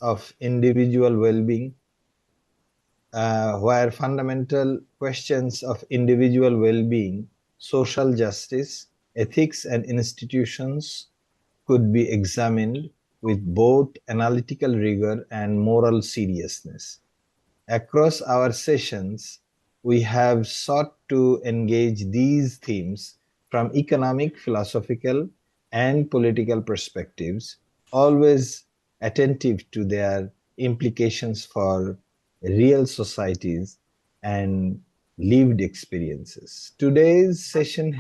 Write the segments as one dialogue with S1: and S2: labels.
S1: of individual well-being, where fundamental questions of individual well-being, social justice, ethics, and institutions could be examined with both analytical rigor and moral seriousness. Across our sessions, we have sought to engage these themes from economic, philosophical, and political perspectives, always attentive to their implications for real societies and lived experiences. Today's session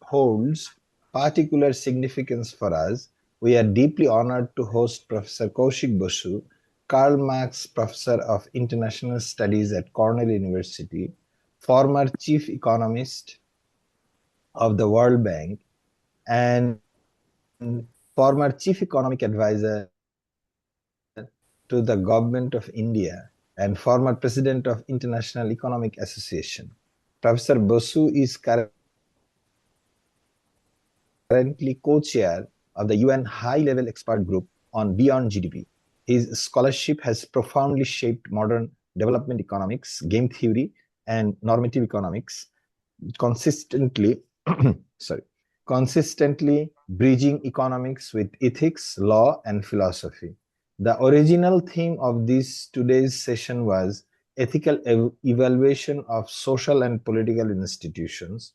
S1: holds particular significance for us. We are deeply honored to host Professor Kaushik Basu, Karl Marx Professor of International Studies at Cornell University, former Chief Economist of the World Bank, and former Chief Economic Advisor to the Government of India and former President of International Economic Association. Professor Basu is currently co-chair of the UN High-Level Expert Group on Beyond GDP. His scholarship has profoundly shaped modern development economics, game theory, and normative economics, consistently bridging economics with ethics, law, and philosophy. The original theme of today's session was ethical evaluation of social and political institutions.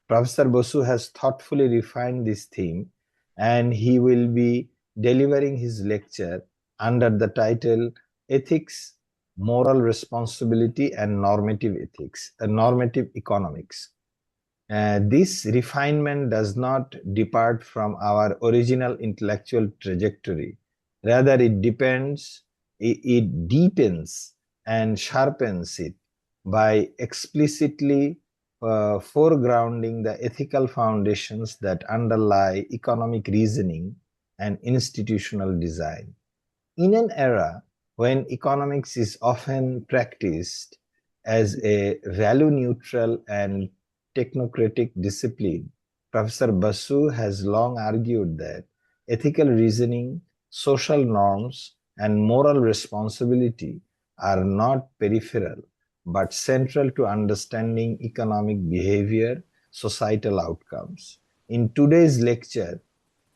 S1: Professor Basu has thoughtfully refined this theme, and he will be delivering his lecture under the title Ethics, Moral Responsibility, and Normative Economics. This refinement does not depart from our original intellectual trajectory. Rather, it deepens and sharpens it by explicitly foregrounding the ethical foundations that underlie economic reasoning and institutional design. In an era when economics is often practiced as a value-neutral and technocratic discipline, Professor Basu has long argued that ethical reasoning, social norms, and moral responsibility are not peripheral, but central to understanding economic behavior, societal outcomes. In today's lecture,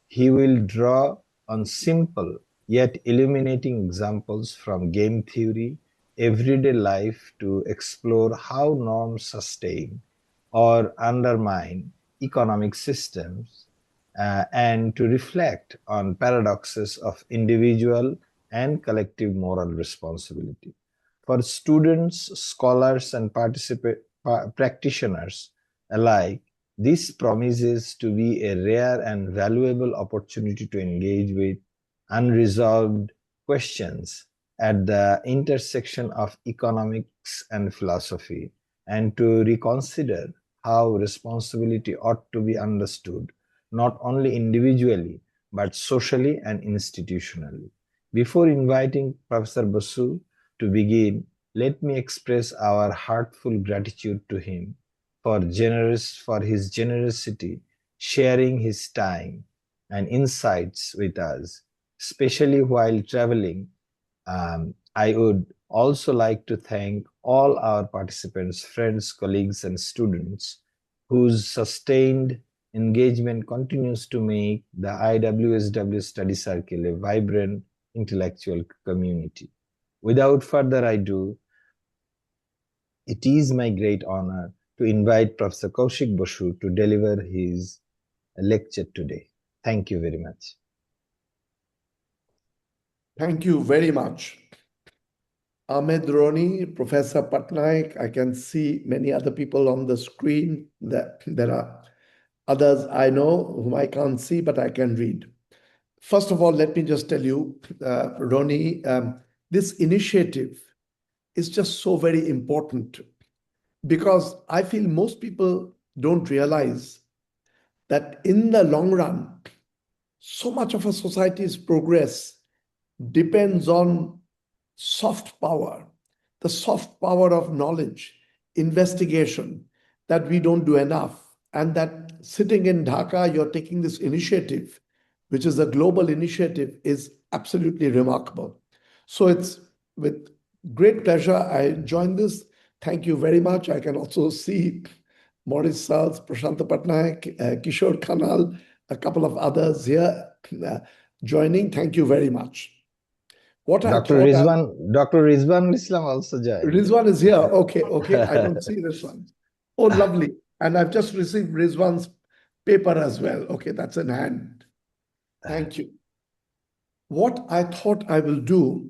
S1: he will draw on simple yet illuminating examples from game theory, everyday life to explore how norms sustain or undermine economic systems and to reflect on paradoxes of individual and collective moral responsibility. For students, scholars, and practitioners alike, this promises to be a rare and valuable opportunity to engage with unresolved questions at the intersection of economics and philosophy, and to reconsider how responsibility ought to be understood, not only individually, but socially and institutionally. Before inviting Professor Basu to begin, let me express our heartfelt gratitude to him for his generosity, sharing his time and insights with us, especially while traveling. I would also like to thank all our participants, friends, colleagues, and students whose sustained engagement continues to make the IWSW Study Circle a vibrant intellectual community. Without further ado, it is my great honor to invite Professor Kaushik Basu to deliver his lecture today. Thank you very much.
S2: Thank you very much. Ahmed Roni, Professor Pattanaik, I can see many other people on the screen. There are others I know whom I can't see, but I can read. First of all, let me just tell you, Roni, this initiative is just so very important because I feel most people don't realize that in the long run, so much of a society's progress depends on soft power, the soft power of knowledge, investigation, that we don't do enough. And that sitting in Dhaka, you're taking this initiative, which is a global initiative, is absolutely remarkable. So it's with great pleasure I join this. Thank you very much. I can also see Maurice Sals, Prasanta Pattanaik, Kishore Khanal, a couple of others here joining. Thank you very much. What I
S1: Dr.
S2: thought,
S1: Rizwan Islam also joined.
S2: Rizwan is here. Okay. I don't see Rizwan. Oh, lovely. And I've just received Rizwan's paper as well. Okay, that's in hand. Thank you. What I thought I will do,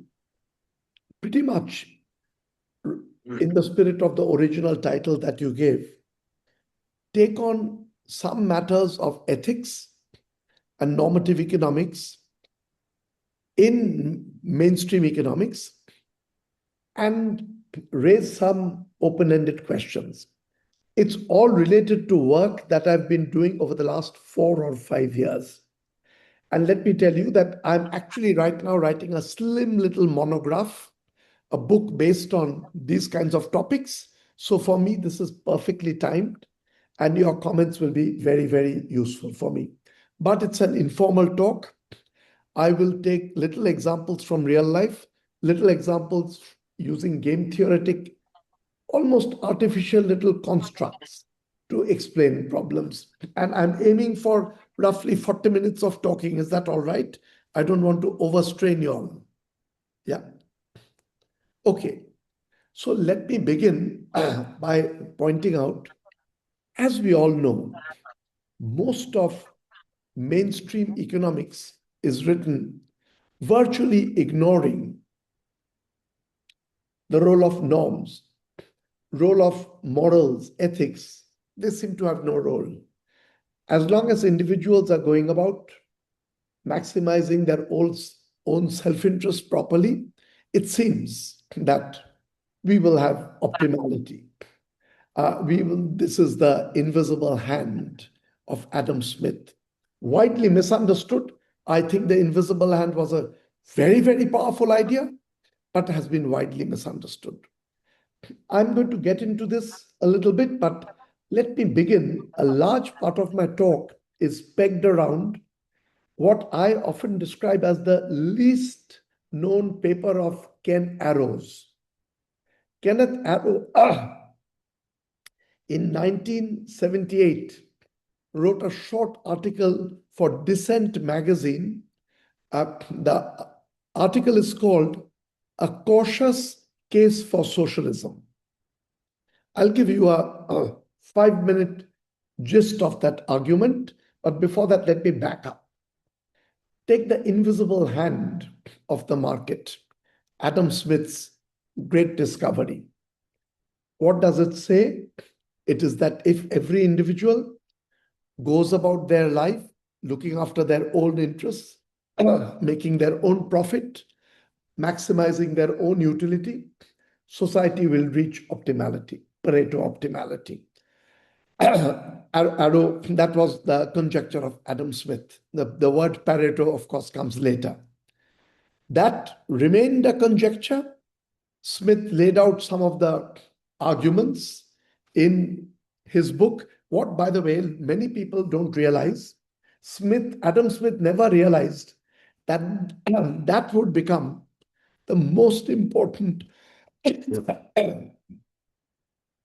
S2: pretty much in the spirit of the original title that you gave, take on some matters of ethics and normative economics in mainstream economics and raise some open-ended questions. It's all related to work that I've been doing over the last 4 or 5 years. And let me tell you that I'm actually right now writing a slim little monograph, a book based on these kinds of topics. So for me, this is perfectly timed, and your comments will be very, very useful for me. But it's an informal talk. I will take little examples from real life, little examples using game theoretic, almost artificial little constructs to explain problems. And I'm aiming for roughly 40 minutes of talking. Is that all right? I don't want to overstrain you all. Yeah. Okay. So let me begin by pointing out, as we all know, most of mainstream economics is written virtually ignoring the role of norms, role of morals, ethics. They seem to have no role. As long as individuals are going about maximizing their own self-interest properly, it seems that we will have optimality. This is the invisible hand of Adam Smith. Widely misunderstood. I think the invisible hand was a very, very powerful idea, but has been widely misunderstood. I'm going to get into this a little bit, but let me begin. A large part of my talk is pegged around what I often describe as the least known paper of Ken Arrow's. Kenneth Arrow, in 1978, wrote a short article for Dissent magazine. The article is called A Cautious Case for Socialism. I'll give you a 5-minute gist of that argument, but before that, let me back up. Take the invisible hand of the market, Adam Smith's great discovery. What does it say? It is that if every individual goes about their life looking after their own interests, making their own profit, maximizing their own utility, society will reach optimality, Pareto optimality. Arrow, that was the conjecture of Adam Smith. The word Pareto, of course, comes later. That remained a conjecture. Smith laid out some of the arguments in his book. What, by the way, many people don't realize, Adam Smith never realized that that would become the most important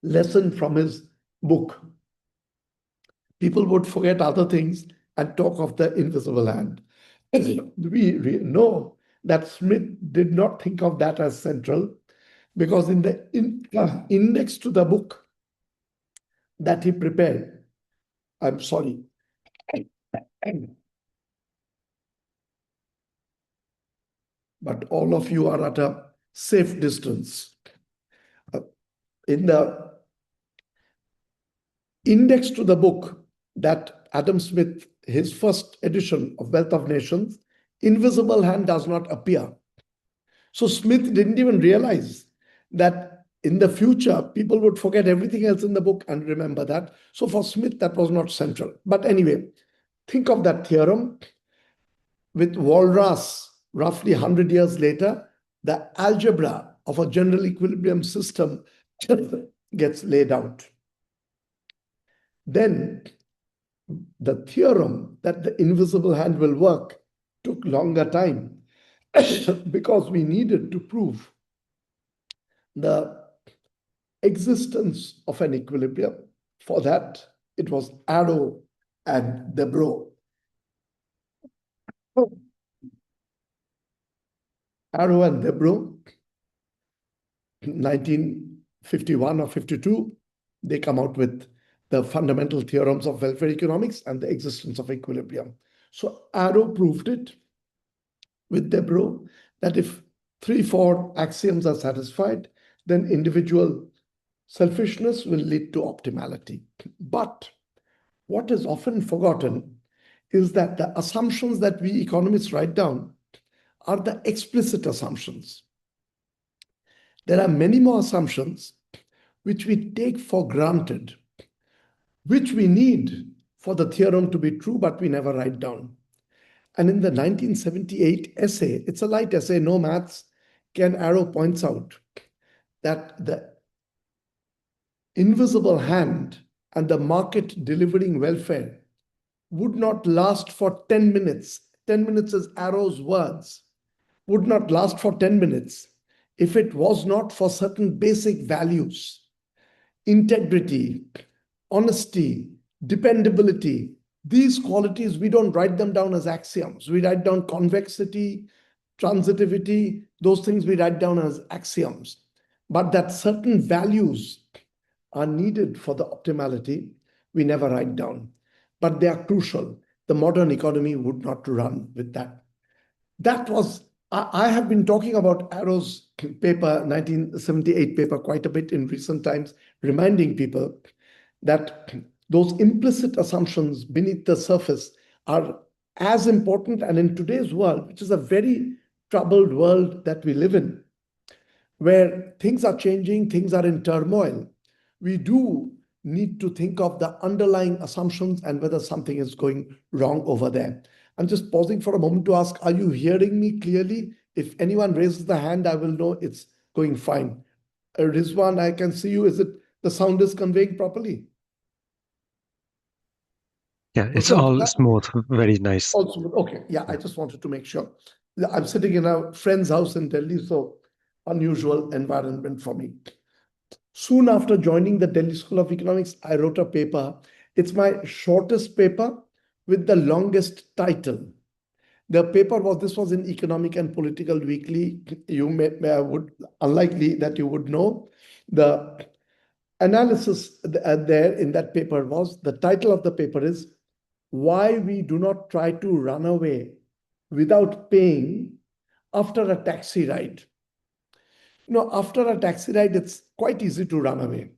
S2: lesson from his book. People would forget other things and talk of the invisible hand. We know that Smith did not think of that as central, because in the index to the book that he prepared, I'm sorry, but all of you are at a safe distance. In the index to the book that Adam Smith, his first edition of Wealth of Nations, invisible hand does not appear. So Smith didn't even realize that in the future, people would forget everything else in the book and remember that. So for Smith, that was not central. But anyway, think of that theorem. With Walras, roughly 100 years later, the algebra of a general equilibrium system gets laid out. Then the theorem that the invisible hand will work took longer time. because we needed to prove the existence of an equilibrium. For that, it was Arrow and Debro. Arrow and Debro, 1951 or 52, they come out with the fundamental theorems of welfare economics and the existence of equilibrium. So Arrow proved it with Debro that if 3-4 axioms are satisfied, then individual selfishness will lead to optimality. But what is often forgotten is that the assumptions that we economists write down are the explicit assumptions. There are many more assumptions which we take for granted, which we need for the theorem to be true, but we never write down. And in the 1978 essay, it's a light essay, no maths, Ken Arrow points out that the invisible hand and the market delivering welfare would not last for 10 minutes. 10 minutes is Arrow's words. Would not last for 10 minutes if it was not for certain basic values: integrity, honesty, dependability. These qualities, we don't write them down as axioms. We write down convexity, transitivity, those things we write down as axioms. But that certain values are needed for the optimality, we never write down. But they are crucial. The modern economy would not run with that. That was, I have been talking about Arrow's paper, 1978 paper, quite a bit in recent times, reminding people that those implicit assumptions beneath the surface are as important. And in today's world, which is a very troubled world that we live in, where things are changing, things are in turmoil, we do need to think of the underlying assumptions and whether something is going wrong over there. I'm just pausing for a moment to ask, are you hearing me clearly? If anyone raises the hand, I will know it's going fine. Rizwan, I can see you. Is it the sound is conveying properly?
S3: Yeah, it's all smooth, very nice.
S2: Also, okay, yeah, I just wanted to make sure. I'm sitting in a friend's house in Delhi, so unusual environment for me. Soon after joining the Delhi School of Economics, I wrote a paper. It's my shortest paper with the longest title. The paper was, this was in Economic and Political Weekly. You would, unlikely that you would know. The analysis there in that paper was, the title of the paper is, Why We Do Not Try to Run Away Without Paying After a Taxi Ride. After a taxi ride, it's quite easy to run away.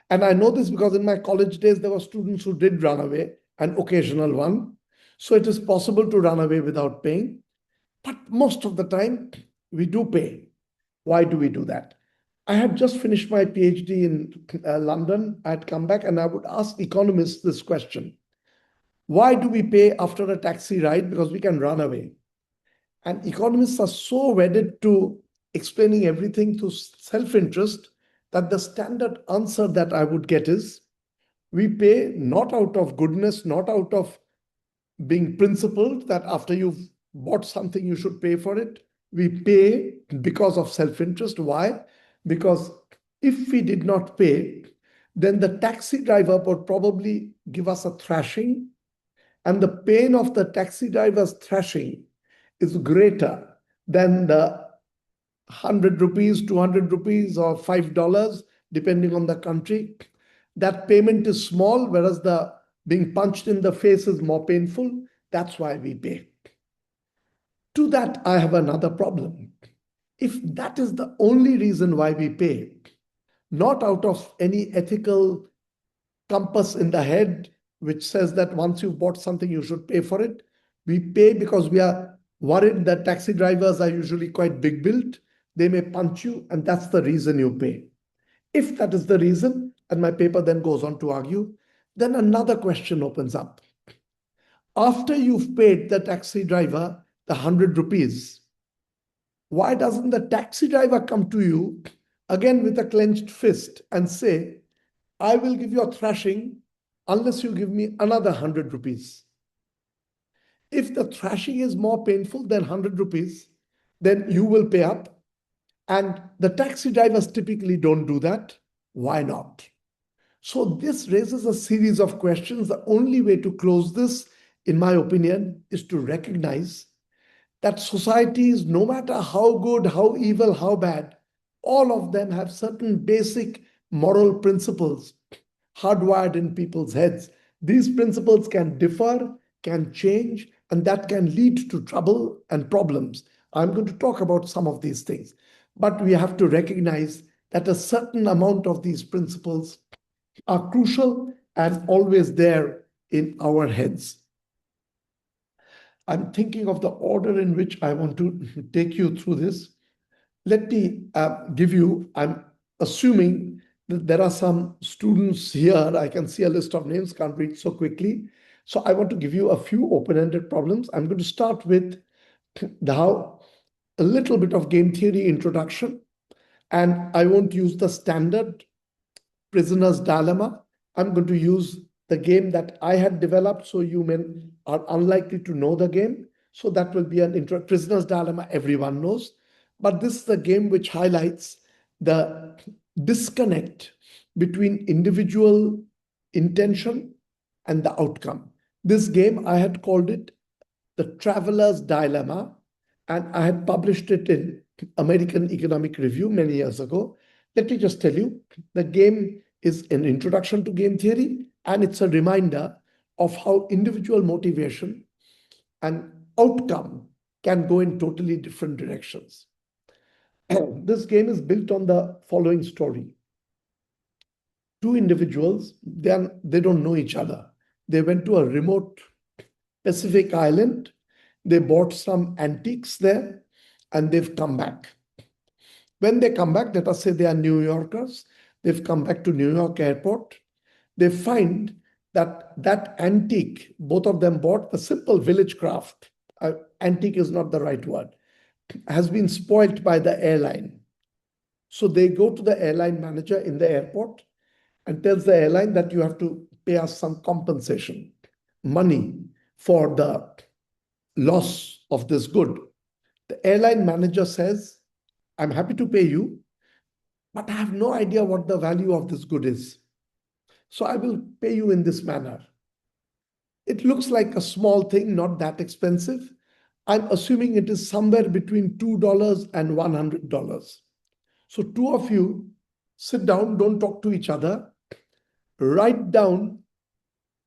S2: And I know this because in my college days, there were students who did run away, an occasional one. So it is possible to run away without paying. But most of the time, we do pay. Why do we do that? I had just finished my PhD in London. I had come back and I would ask economists this question. Why do we pay after a taxi ride? Because we can run away. And economists are so wedded to explaining everything through self-interest that the standard answer that I would get is, we pay not out of goodness, not out of being principled that after you've bought something, you should pay for it. We pay because of self-interest. Why? Because if we did not pay, then the taxi driver would probably give us a thrashing, and the pain of the taxi driver's thrashing is greater than the 100 rupees, 200 rupees, or $5, depending on the country. That payment is small, whereas the being punched in the face is more painful. That's why we pay. To that, I have another problem. If that is the only reason why we pay, not out of any ethical compass in the head, which says that once you've bought something, you should pay for it. We pay because we are worried that taxi drivers are usually quite big built. They may punch you, and that's the reason you pay. If that is the reason, and my paper then goes on to argue, then another question opens up. After you've paid the taxi driver the 100 rupees, why doesn't the taxi driver come to you again with a clenched fist and say, I will give you a thrashing unless you give me another 100 rupees? If the thrashing is more painful than 100 rupees, then you will pay up. And the taxi drivers typically don't do that. Why not? So this raises a series of questions. The only way to close this, in my opinion, is to recognize that societies, no matter how good, how evil, how bad, all of them have certain basic moral principles hardwired in people's heads. These principles can differ, can change, and that can lead to trouble and problems. I'm going to talk about some of these things. But we have to recognize that a certain amount of these principles are crucial and always there in our heads. I'm thinking of the order in which I want to take you through this. Let me give you, I'm assuming that there are some students here. I can see a list of names, can't read so quickly. So I want to give you a few open-ended problems. I'm going to start with a little bit of game theory introduction, and I won't use the standard prisoner's dilemma. I'm going to use the game that I had developed, so you men are unlikely to know the game. So that will be an intro. Prisoner's dilemma, everyone knows. But this is a game which highlights the disconnect between individual intention and the outcome. This game, I had called it the Traveler's Dilemma, and I had published it in American Economic Review many years ago. Let me just tell you, the game is an introduction to game theory, and it's a reminder of how individual motivation and outcome can go in totally different directions. This game is built on the following story. Two individuals, they don't know each other. They went to a remote Pacific island. They bought some antiques there, and they've come back. When they come back, let us say they are New Yorkers, they've come back to New York airport. They find that antique, both of them bought, a simple village craft, antique is not the right word, has been spoilt by the airline. So they go to the airline manager in the airport and tells the airline that you have to pay us some compensation, money for the loss of this good. The airline manager says, I'm happy to pay you, but I have no idea what the value of this good is. So I will pay you in this manner. It looks like a small thing, not that expensive. I'm assuming it is somewhere between $2 and $100. So two of you sit down, don't talk to each other, write down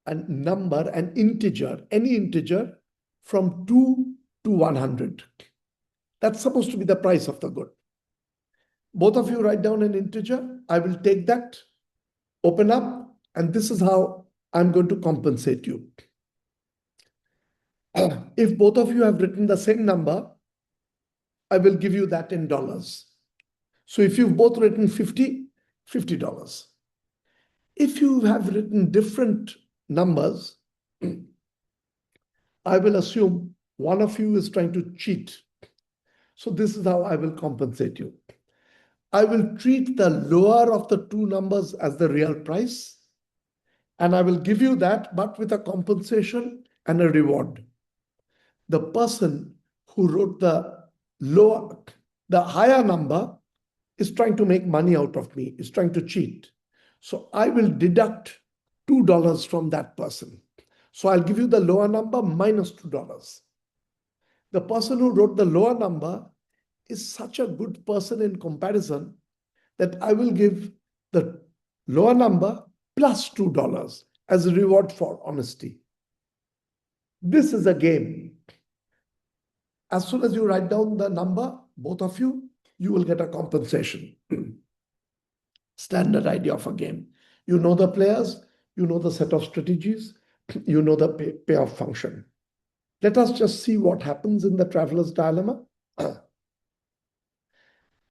S2: a number, an integer, any integer from 2 to 100. That's supposed to be the price of the good. Both of you write down an integer. I will take that, open up, and this is how I'm going to compensate you. If both of you have written the same number, I will give you that in dollars. So if you've both written 50, $50. If you have written different numbers, I will assume one of you is trying to cheat. So this is how I will compensate you. I will treat the lower of the two numbers as the real price, and I will give you that, but with a compensation and a reward. The person who wrote the higher number is trying to make money out of me, is trying to cheat. So I will deduct $2 from that person. So I'll give you the lower number minus $2. The person who wrote the lower number is such a good person in comparison that I will give the lower number plus $2 as a reward for honesty. This is a game. As soon as you write down the number, both of you, you will get a compensation. Standard idea of a game. You know the players, you know the set of strategies, you know the payoff function. Let us just see what happens in the Traveler's Dilemma.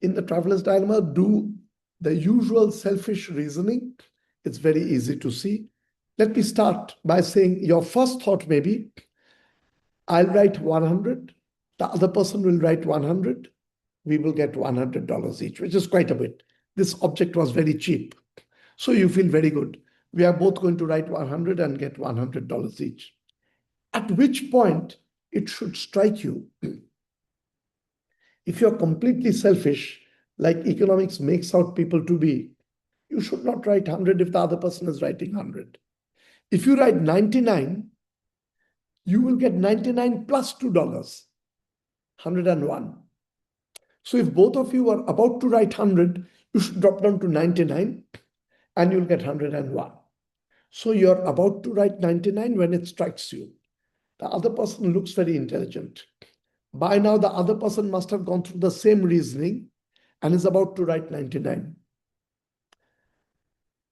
S2: In the Traveler's Dilemma, do the usual selfish reasoning. It's very easy to see. Let me start by saying your first thought may be, I'll write 100, the other person will write 100, we will get $100 each, which is quite a bit. This object was very cheap. So you feel very good. We are both going to write 100 and get $100 each. At which point it should strike you If you're completely selfish, like economics makes out people to be, you should not write 100 if the other person is writing 100. If you write 99, you will get 99 plus $2, 101. So if both of you are about to write 100, you should drop down to 99 and you'll get 101. So you're about to write 99 when it strikes you. The other person looks very intelligent. By now, the other person must have gone through the same reasoning and is about to write 99.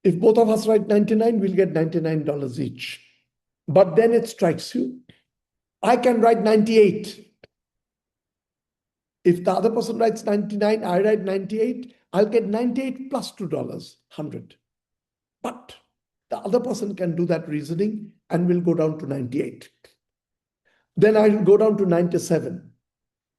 S2: If both of us write 99, we'll get $99 each. But then it strikes you, I can write 98. If the other person writes 99, I write 98, I'll get 98 plus $2, 100. But the other person can do that reasoning and will go down to 98. Then I will go down to 97.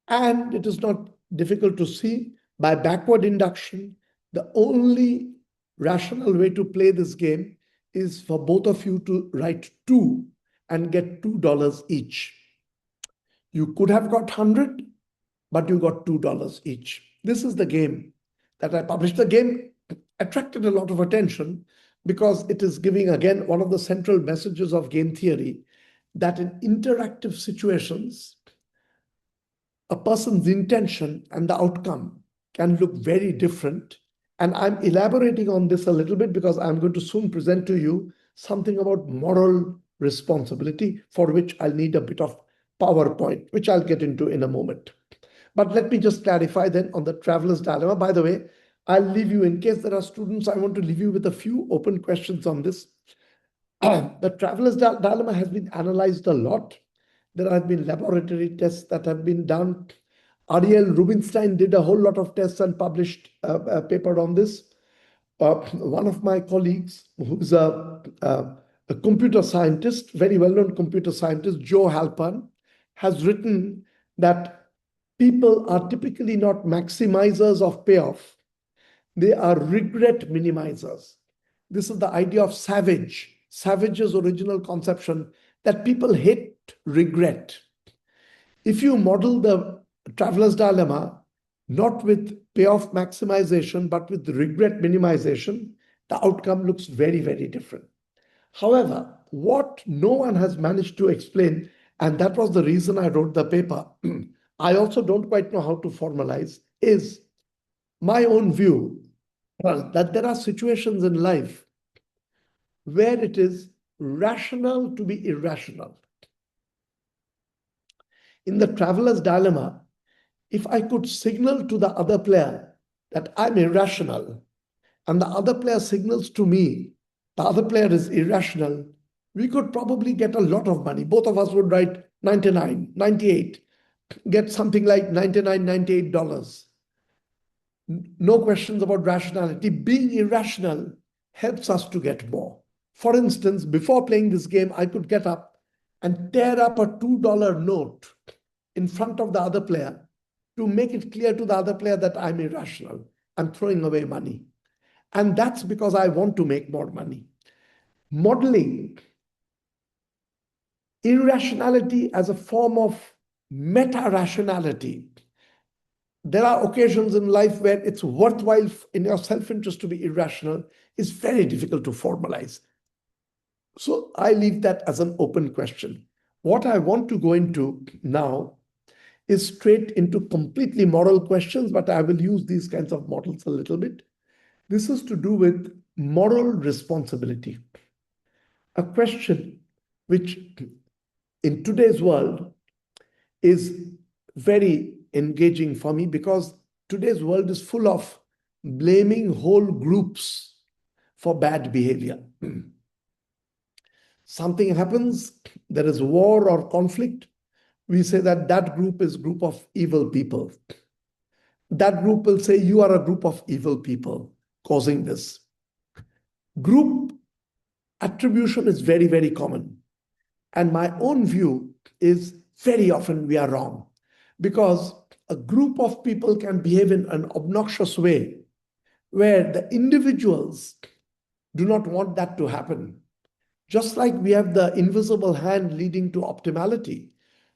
S2: And it is not difficult to see by backward induction, the only rational way to play this game is for both of you to write 2 and get $2 each. You could have got 100, but you got $2 each. This is the game that I published. The game attracted a lot of attention because it is giving, again, one of the central messages of game theory, that in interactive situations, a person's intention and the outcome can look very different. And I'm elaborating on this a little bit because I'm going to soon present to you something about moral responsibility, for which I'll need a bit of PowerPoint, which I'll get into in a moment. But let me just clarify then on the traveler's dilemma. By the way, I'll leave you, in case there are students, I want to leave you with a few open questions on this. The traveler's dilemma has been analyzed a lot. There have been laboratory tests that have been done. Ariel Rubinstein did a whole lot of tests and published a paper on this. One of my colleagues, who's a computer scientist, very well-known computer scientist, Joe Halpern, has written that people are typically not maximizers of payoff. They are regret minimizers. This is the idea of Savage's original conception, that people hate regret. If you model the traveler's dilemma not with payoff maximization, but with regret minimization, the outcome looks very, very different. However, what no one has managed to explain, and that was the reason I wrote the paper, I also don't quite know how to formalize, is my own view that there are situations in life where it is rational to be irrational. In the traveler's dilemma, if I could signal to the other player that I'm irrational, and the other player signals to me, the other player is irrational, we could probably get a lot of money. Both of us would write 99, 98, get something like $99, $98. No questions about rationality. Being irrational helps us to get more. For instance, before playing this game, I could get up and tear up a $2 note in front of the other player to make it clear to the other player that I'm irrational. I'm throwing away money. And that's because I want to make more money. Modeling irrationality as a form of meta-rationality. There are occasions in life where it's worthwhile in your self-interest to be irrational. Is very difficult to formalize. So I leave that as an open question. What I want to go into now is straight into completely moral questions, but I will use these kinds of models a little bit. This is to do with moral responsibility. A question which in today's world is very engaging for me, because today's world is full of blaming whole groups for bad behavior. Something happens, there is war or conflict, we say that that group is a group of evil people. That group will say you are a group of evil people causing this. Group attribution is very, very common. And my own view is very often we are wrong, because a group of people can behave in an obnoxious way where the individuals do not want that to happen. Just like we have the invisible hand leading to optimality,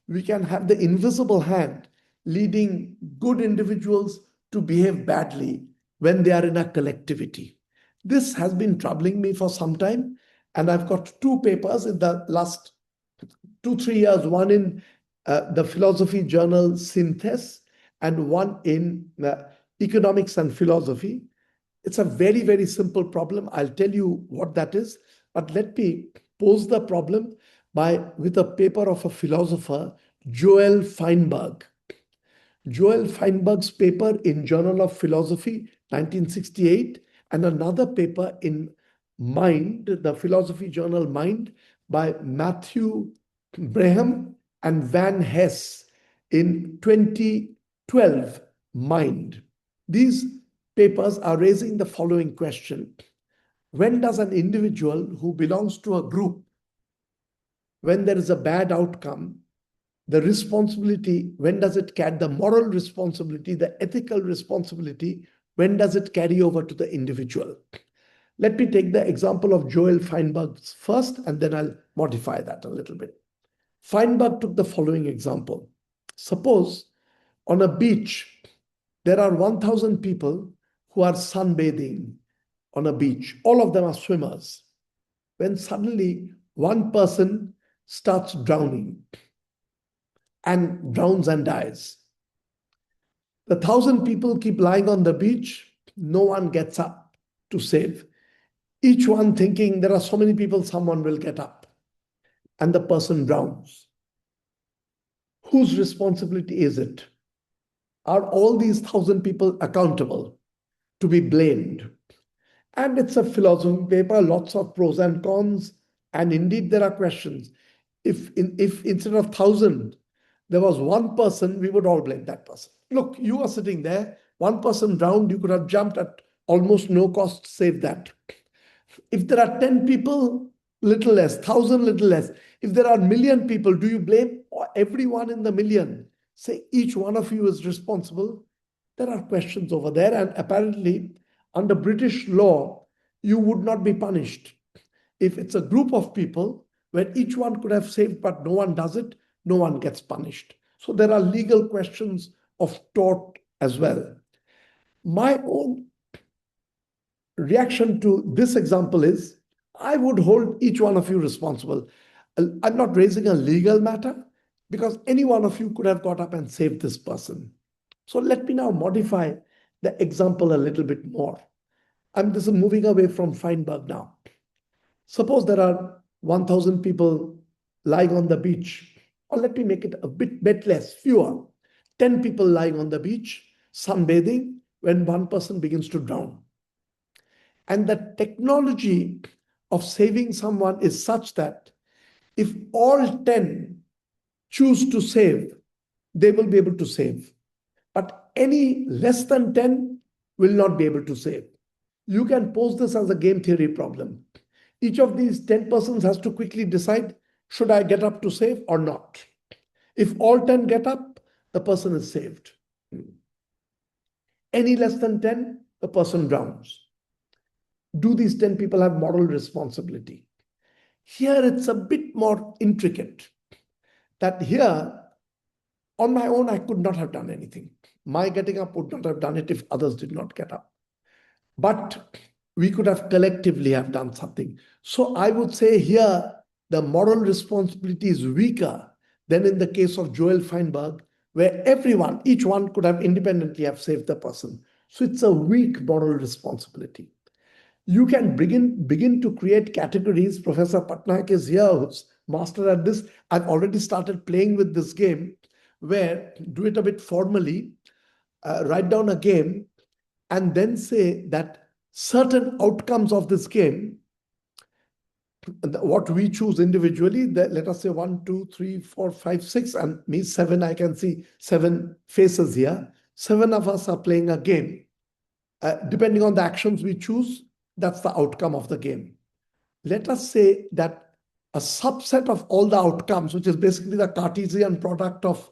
S2: we can have the invisible hand leading good individuals to behave badly when they are in a collectivity. This has been troubling me for some time, and I've got two papers in the last 2-3 years, one in the philosophy journal Synthes and one in Economics and Philosophy. It's a very, very simple problem. I'll tell you what that is, but let me pose the problem with a paper of a philosopher, Joel Feinberg. Joel Feinberg's paper in Journal of Philosophy, 1968, and another paper in Mind, the philosophy journal Mind, by Matthew Braham and Van Hess in 2012, Mind. These papers are raising the following question. When does an individual who belongs to a group, when there is a bad outcome, the responsibility, when does it carry the moral responsibility, the ethical responsibility, when does it carry over to the individual? Let me take the example of Joel Feinberg's first, and then I'll modify that a little bit. Feinberg took the following example. Suppose on a beach, there are 1,000 people who are sunbathing on a beach. All of them are swimmers. When suddenly one person starts drowning and drowns and dies. The 1,000 people keep lying on the beach. No one gets up to save. Each one thinking there are so many people, someone will get up. And the person drowns. Whose responsibility is it? Are all these 1,000 people accountable to be blamed? And it's a philosophy paper, lots of pros and cons. And indeed, there are questions. If instead of 1,000, there was one person, we would all blame that person. Look, you are sitting there, one person drowned, you could have jumped at almost no cost to save that. If there are 10 people, little less, 1,000, little less. If there are 1,000,000 people, do you blame everyone in the million? Say each one of you is responsible. There are questions over there, and apparently under British law, you would not be punished. If it's a group of people where each one could have saved but no one does it, no one gets punished. So there are legal questions of tort as well. My own reaction to this example is, I would hold each one of you responsible. I'm not raising a legal matter because any one of you could have got up and saved this person. So let me now modify the example a little bit more. This is moving away from Feinberg now. Suppose there are 1,000 people lying on the beach, or let me make it a bit less, fewer. 10 people lying on the beach, sunbathing, when one person begins to drown. And the technology of saving someone is such that if all 10 choose to save, they will be able to save. But any less than 10 will not be able to save. You can pose this as a game theory problem. Each of these 10 persons has to quickly decide, should I get up to save or not? If all 10 get up, the person is saved. Any less than 10, the person drowns. Do these 10 people have moral responsibility? Here it's a bit more intricate. That here, on my own, I could not have done anything. My getting up would not have done it if others did not get up. But we could have collectively have done something. So I would say here, the moral responsibility is weaker than in the case of Joel Feinberg, where everyone, each one could have independently have saved the person. So it's a weak moral responsibility. You can begin to create categories. Professor Pattanaik is here, who's master at this. I've already started playing with this game where do it a bit formally, write down a game, and then say that certain outcomes of this game, what we choose individually, let us say 1, 2, 3, 4, 5, 6, and me 7, I can see 7 faces here. 7 of us are playing a game. Depending on the actions we choose, that's the outcome of the game. Let us say that a subset of all the outcomes, which is basically the Cartesian product of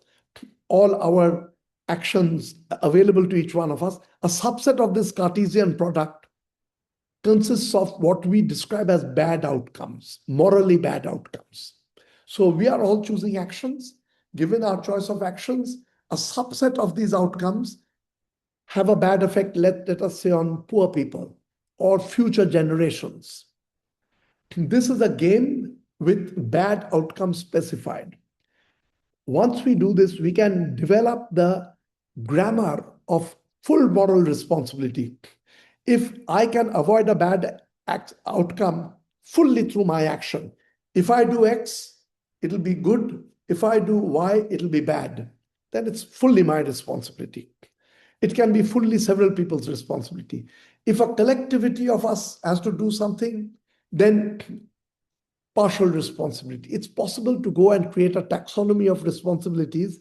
S2: all our actions available to each one of us, a subset of this Cartesian product consists of what we describe as bad outcomes, morally bad outcomes. So we are all choosing actions. Given our choice of actions, a subset of these outcomes have a bad effect, let us say, on poor people or future generations. This is a game with bad outcomes specified. Once we do this, we can develop the grammar of full moral responsibility. If I can avoid a bad outcome fully through my action, if I do X, it'll be good. If I do Y, it'll be bad. Then it's fully my responsibility. It can be fully several people's responsibility. If a collectivity of us has to do something, then partial responsibility. It's possible to go and create a taxonomy of responsibilities.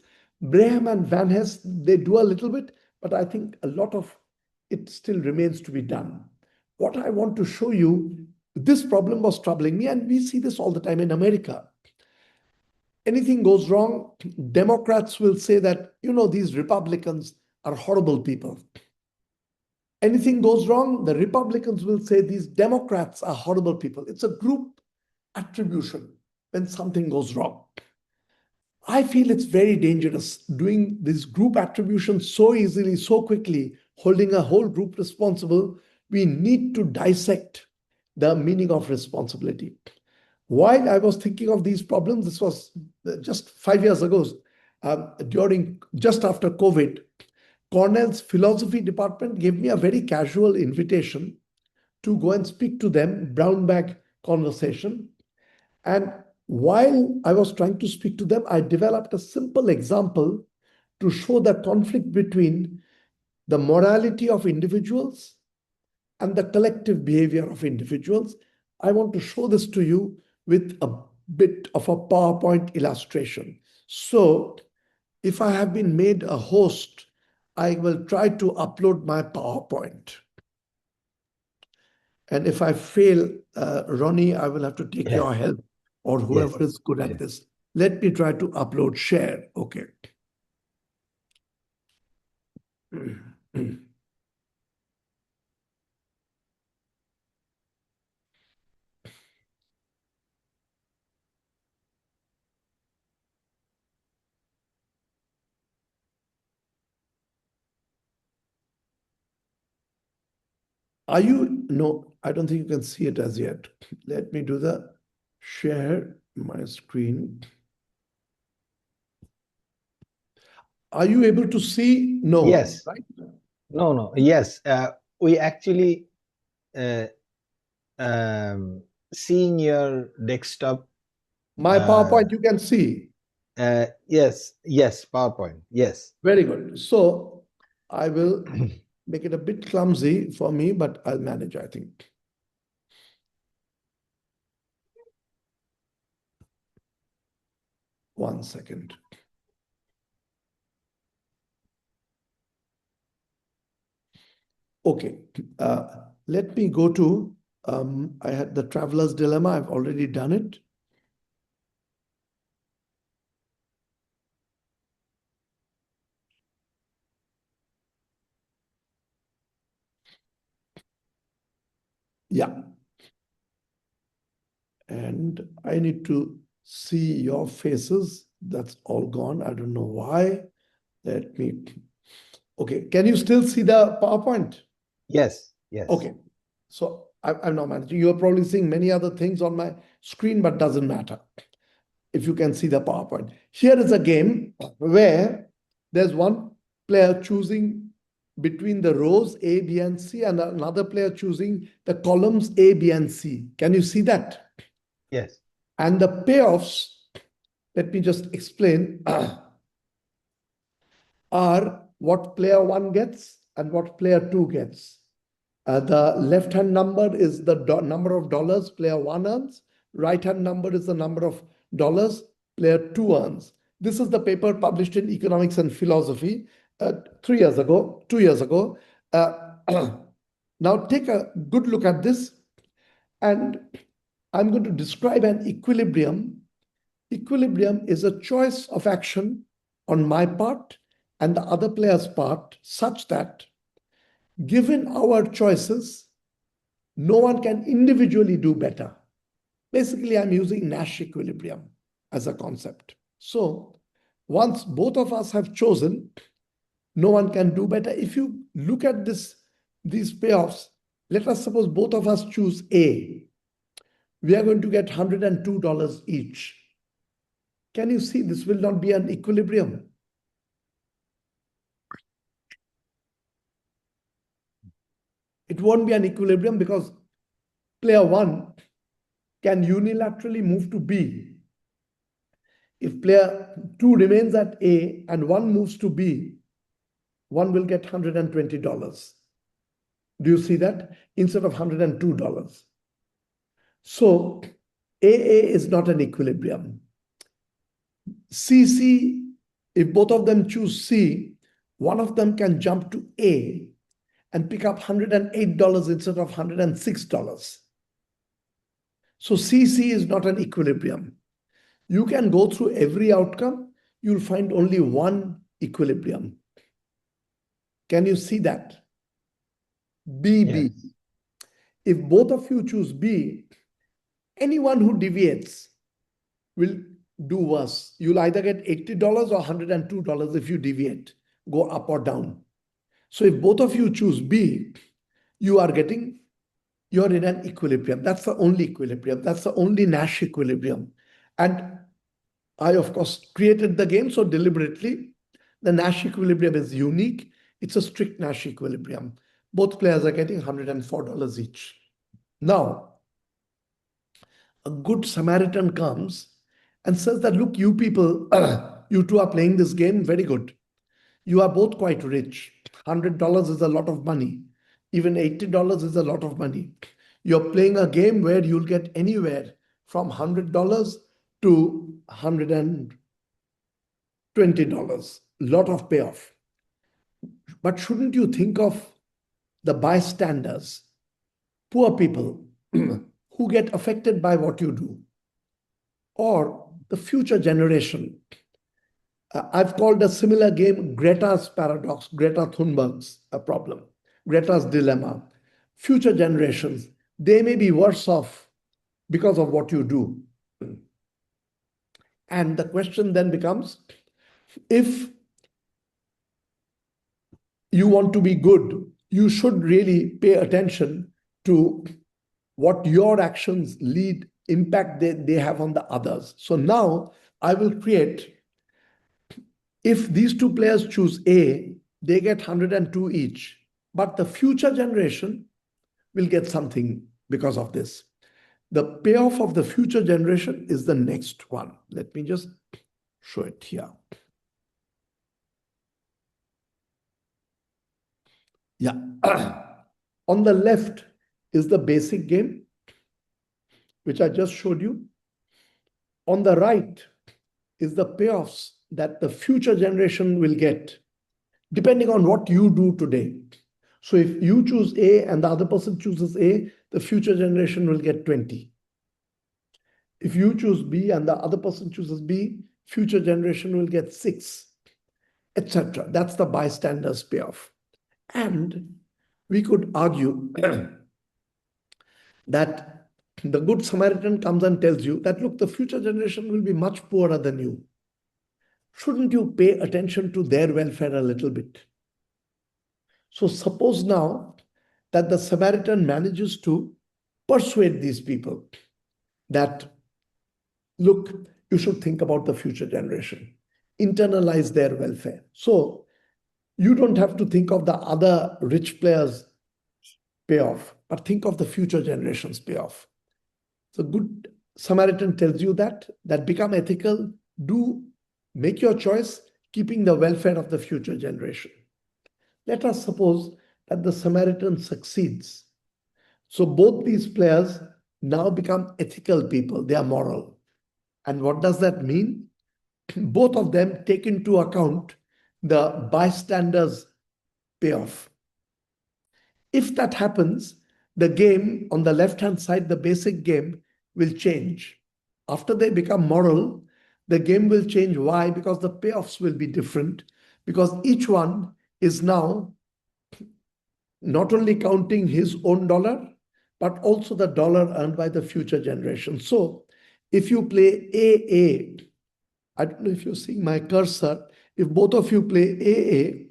S2: Graham and Van Hess, they do a little bit, but I think a lot of it still remains to be done. What I want to show you, this problem was troubling me, and we see this all the time in America. Anything goes wrong, Democrats will say that, these Republicans are horrible people. Anything goes wrong, the Republicans will say these Democrats are horrible people. It's a group attribution when something goes wrong. I feel it's very dangerous doing this group attribution so easily, so quickly, holding a whole group responsible. We need to dissect the meaning of responsibility. While I was thinking of these problems, this was just 5 years ago, just after COVID, Cornell's philosophy department gave me a very casual invitation to go and speak to them, brown bag conversation. And while I was trying to speak to them, I developed a simple example to show the conflict between the morality of individuals and the collective behavior of individuals. I want to show this to you with a bit of a PowerPoint illustration. So if I have been made a host, I will try to upload my PowerPoint. And if I fail, Ronnie, I will have to take your help, or whoever is good at this. Let me try to upload share. Okay. No, I don't think you can see it as yet. Let me do the share my screen. Are you able to see? No.
S1: Yes.
S2: Right?
S1: No. Yes. We actually seeing your desktop.
S2: My PowerPoint you can see.
S1: Yes. PowerPoint. Yes.
S2: Very good. So I will make it a bit clumsy for me, but I'll manage, I think. One second. Okay. Let me go to, I had the traveler's dilemma. I've already done it. Yeah. And I need to see your faces. That's all gone. I don't know why. Let me. Okay. Can you still see the PowerPoint?
S1: Yes.
S2: Okay. So I'm now managing. You're probably seeing many other things on my screen, but doesn't matter if you can see the PowerPoint. Here is a game where there's one player choosing between the rows A, B, and C, and another player choosing the columns A, B, and C. Can you see that?
S1: Yes.
S2: And the payoffs, let me just explain, are what player 1 gets and what player 2 gets. The left-hand number is the number of dollars player 1 earns. Right-hand number is the number of dollars player 2 earns. This is the paper published in Economics and Philosophy 2 years ago. Now take a good look at this, and I'm going to describe an equilibrium. Equilibrium is a choice of action on my part and the other player's part such that given our choices, no one can individually do better. Basically, I'm using Nash equilibrium as a concept. So once both of us have chosen, no one can do better. If you look at these payoffs, let us suppose both of us choose A. We are going to get $102 each. Can you see this will not be an equilibrium? It won't be an equilibrium because player 1 can unilaterally move to B. If player 2 remains at A and 1 moves to B, 1 will get $120. Do you see that? Instead of $102. So AA is not an equilibrium. CC, if both of them choose C, one of them can jump to A and pick up $108 instead of $106. So CC is not an equilibrium. You can go through every outcome, you'll find only one equilibrium. Can you see that? BB. Yes. If both of you choose B, anyone who deviates will do worse. You'll either get $80 or $102 if you deviate, go up or down. So if both of you choose B, you're in an equilibrium. That's the only equilibrium. That's the only Nash equilibrium. And I, of course, created the game, so deliberately, the Nash equilibrium is unique. It's a strict Nash equilibrium. Both players are getting $104 each. Now, a good Samaritan comes and says that, look, you people, you two are playing this game very good. You are both quite rich. $100 is a lot of money. Even $80 is a lot of money. You're playing a game where you'll get anywhere from $100 to $120. Lot of payoff. But shouldn't you think of the bystanders, poor people who get affected by what you do, or the future generation? I've called a similar game Greta's paradox, Greta Thunberg's problem, Greta's dilemma. Future generations, they may be worse off because of what you do. And the question then becomes, if you want to be good, you should really pay attention to what your actions impact they have on the others. So now I will create, if these two players choose A, they get 102 each. But the future generation will get something because of this. The payoff of the future generation is the next one. Let me just show it here. Yeah. On the left is the basic game, which I just showed you. On the right is the payoffs that the future generation will get, depending on what you do today. So if you choose A and the other person chooses A, the future generation will get 20. If you choose B and the other person chooses B, future generation will get 6, etc. That's the bystander's payoff. And we could argue that the Good Samaritan comes and tells you that, look, the future generation will be much poorer than you. Shouldn't you pay attention to their welfare a little bit? So suppose now that the Samaritan manages to persuade these people that, look, you should think about the future generation, internalize their welfare. So you don't have to think of the other rich players' payoff, but think of the future generation's payoff. So Good Samaritan tells you that become ethical, make your choice, keeping the welfare of the future generation. Let us suppose that the Samaritan succeeds. So both these players now become ethical people, they are moral. And what does that mean? Both of them take into account the bystander's payoff. If that happens, the game on the left-hand side, the basic game, will change. After they become moral, the game will change. Why? Because the payoffs will be different, because each one is now not only counting his own dollar, but also the dollar earned by the future generation. So if you play AA, I don't know if you're seeing my cursor. If both of you play AA,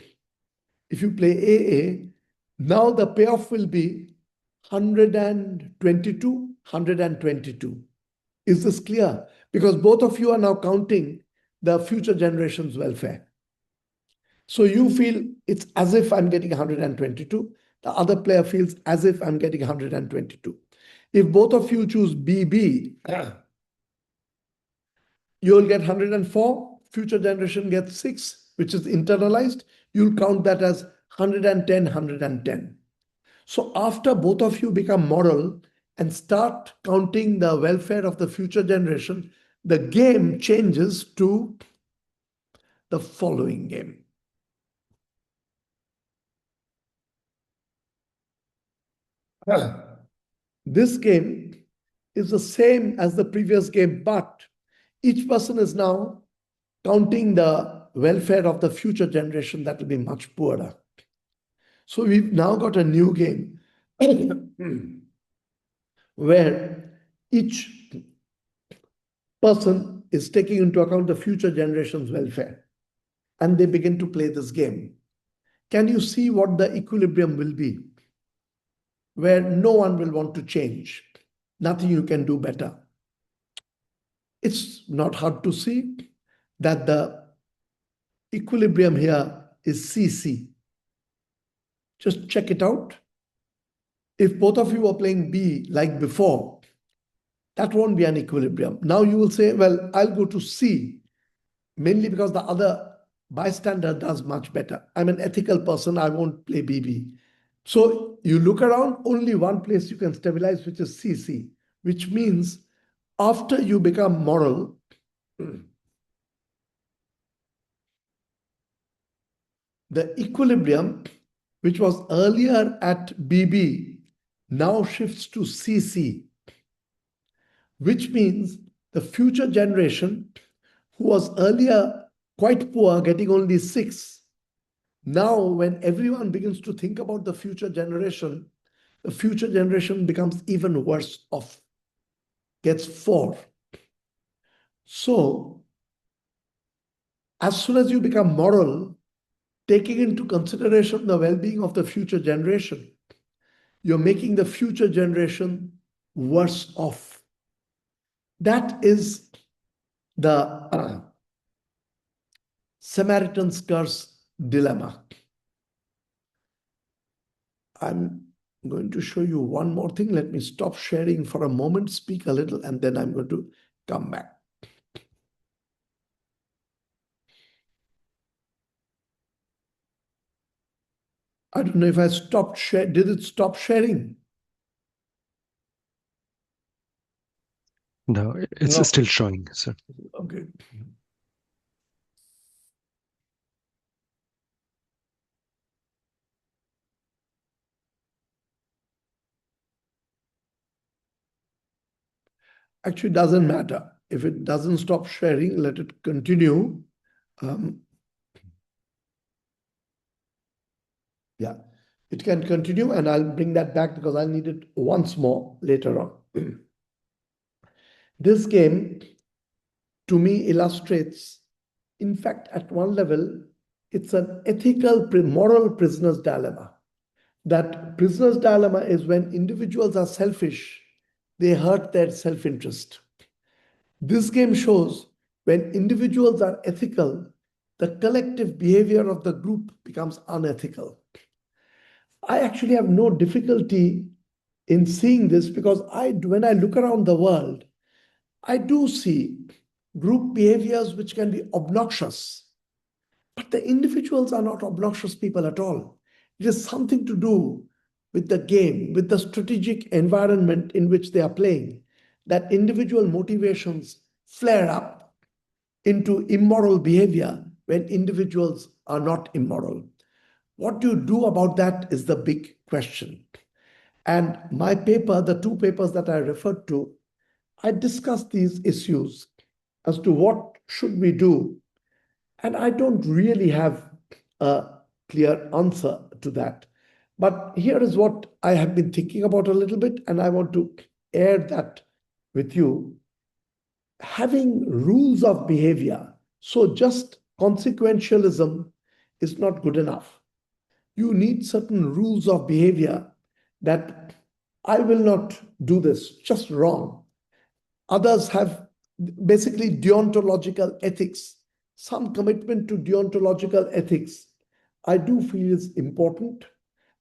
S2: now the payoff will be 122, 122. Is this clear? Because both of you are now counting the future generations' welfare. So you feel it's as if I'm getting 122. The other player feels as if I'm getting 122. If both of you choose BB, you'll get 104. Future generation gets 6, which is internalized. You'll count that as 110, 110. So after both of you become moral and start counting the welfare of the future generation, the game changes to the following game. This game is the same as the previous game, but each person is now counting the welfare of the future generation that will be much poorer. So we've now got a new game where each person is taking into account the future generation's welfare, and they begin to play this game. Can you see what the equilibrium will be? Where no one will want to change. Nothing you can do better. It's not hard to see that the equilibrium here is CC. Just check it out. If both of you are playing B like before, that won't be an equilibrium. Now you will say, well, I'll go to C, mainly because the other bystander does much better. I'm an ethical person, I won't play BB. So you look around, only one place you can stabilize, which is CC, which means after you become moral, the equilibrium, which was earlier at BB, now shifts to CC, which means the future generation, who was earlier quite poor, getting only 6, now when everyone begins to think about the future generation becomes even worse off, gets 4. So as soon as you become moral, taking into consideration the well-being of the future generation, you're making the future generation worse off. That is the Samaritan's curse dilemma. I'm going to show you one more thing. Let me stop sharing for a moment, speak a little, and then I'm going to come back. I don't know if I stopped sharing. Did it stop sharing?
S3: No, it's still showing, sir.
S2: Okay. Actually, it doesn't matter. If it doesn't stop sharing, let it continue. Yeah, it can continue, and I'll bring that back because I'll need it once more later on. This game, to me, illustrates, in fact, at one level, it's an ethical, moral prisoner's dilemma. That prisoner's dilemma is when individuals are selfish, they hurt their self-interest. This game shows when individuals are ethical, the collective behavior of the group becomes unethical. I actually have no difficulty in seeing this because when I look around the world, I do see group behaviors which can be obnoxious, but the individuals are not obnoxious people at all. It is something to do with the game, with the strategic environment in which they are playing, that individual motivations flare up into immoral behavior when individuals are not immoral. What do you do about that is the big question. And my paper, the 2 papers that I referred to, I discussed these issues as to what should we do. And I don't really have a clear answer to that. But here is what I have been thinking about a little bit, and I want to air that with you. Having rules of behavior So just consequentialism is not good enough. You need certain rules of behavior that I will not do this, just wrong. Others have basically deontological ethics. Some commitment to deontological ethics, I do feel is important,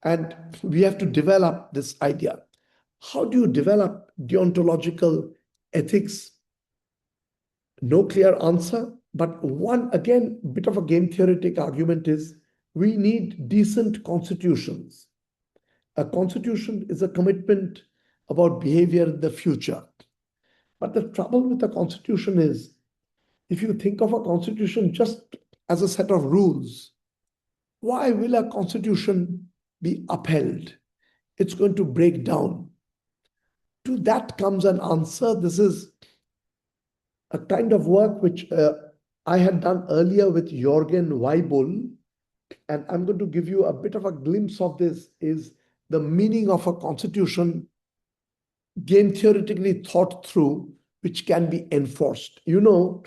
S2: and we have to develop this idea. How do you develop deontological ethics? No clear answer, but one, again, bit of a game theoretic argument is we need decent constitutions. A constitution is a commitment about behavior in the future. But the trouble with the constitution is, if you think of a constitution just as a set of rules, why will a constitution be upheld? It's going to break down. To that comes an answer. This is a kind of work which I had done earlier with Jorgen Weibull, and I'm going to give you a bit of a glimpse of this, is the meaning of a constitution game theoretically thought through, which can be enforced. You know,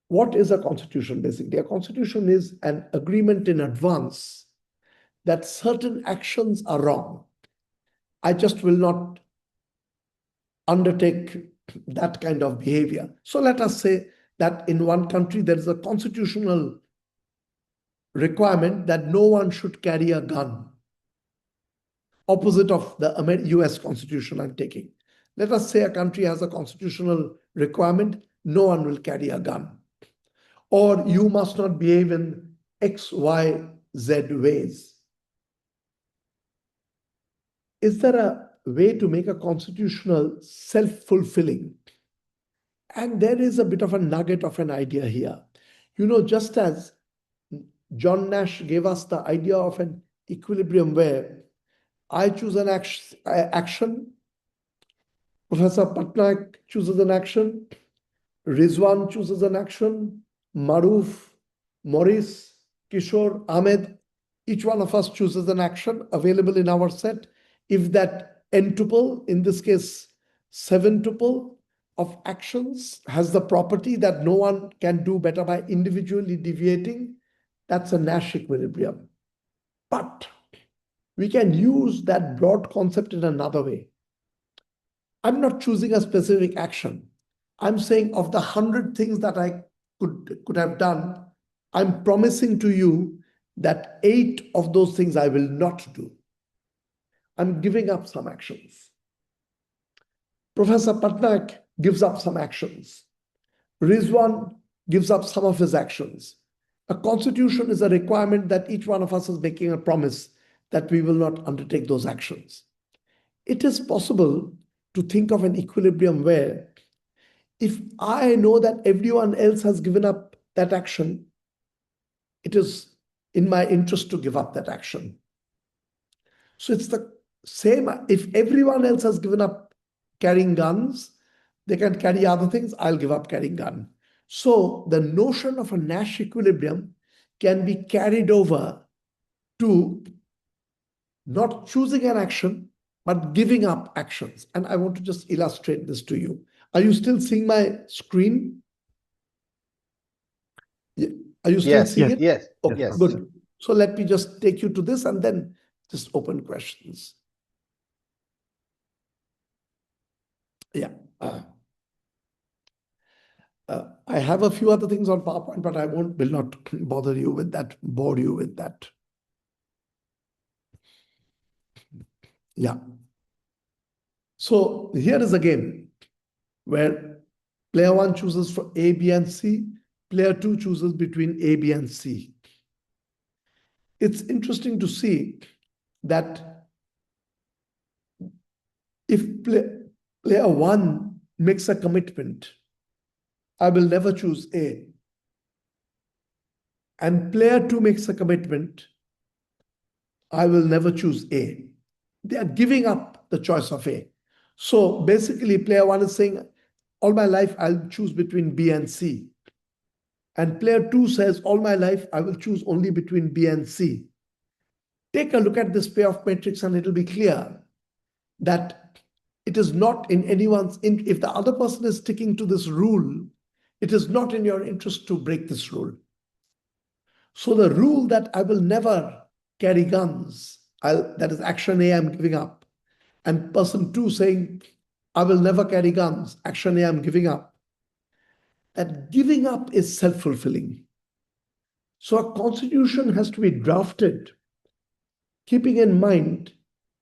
S2: what is a constitution basically? A constitution is an agreement in advance that certain actions are wrong. I just will not undertake that kind of behavior. So let us say that in one country there is a constitutional requirement that no one should carry a gun, opposite of the US Constitution I'm taking. Let us say a country has a constitutional requirement, no one will carry a gun. Or you must not behave in X, Y, Z ways. Is there a way to make a constitutional self-fulfilling? And there is a bit of a nugget of an idea here. You know, just as John Nash gave us the idea of an equilibrium where I choose an action, Professor Pattanaik chooses an action, Rizwan chooses an action, Maruf, Maurice, Kishore, Ahmed, each one of us chooses an action available in our set. If that n tuple, in this case 7 tuple of actions, has the property that no one can do better by individually deviating, that's a Nash equilibrium. But we can use that broad concept in another way. I'm not choosing a specific action. I'm saying of the 100 things that I could have done, I'm promising to you that 8 of those things I will not do. I'm giving up some actions. Professor Pattanaik gives up some actions. Rizwan gives up some of his actions. A constitution is a requirement that each one of us is making a promise that we will not undertake those actions. It is possible to think of an equilibrium where if I know that everyone else has given up that action, it is in my interest to give up that action. So it's the same. If everyone else has given up carrying guns, they can carry other things, I'll give up carrying gun. So the notion of a Nash equilibrium can be carried over to not choosing an action, but giving up actions. And I want to just illustrate this to you. Are you still seeing my screen? Are you still seeing it?
S1: Yes.
S2: Okay,
S1: yes.
S2: good. So let me just take you to this and then just open questions. Yeah. I have a few other things on PowerPoint, but I will not bother you with that, bore you with that. Yeah. So here is a game where player 1 chooses for A, B, and C. Player 2 chooses between A, B, and C. It's interesting to see that if player 1 makes a commitment, I will never choose A. And player 2 makes a commitment, I will never choose A. They are giving up the choice of A. So basically, player 1 is saying, all my life, I'll choose between B and C. And player 2 says, all my life, I will choose only between B and C. Take a look at this payoff matrix and it'll be clear that it is not in anyone's, if the other person is sticking to this rule, it is not in your interest to break this rule. So the rule that I will never carry guns, that is action A, I'm giving up. And person 2 saying, I will never carry guns, action A, I'm giving up. That giving up is self-fulfilling. So a constitution has to be drafted, keeping in mind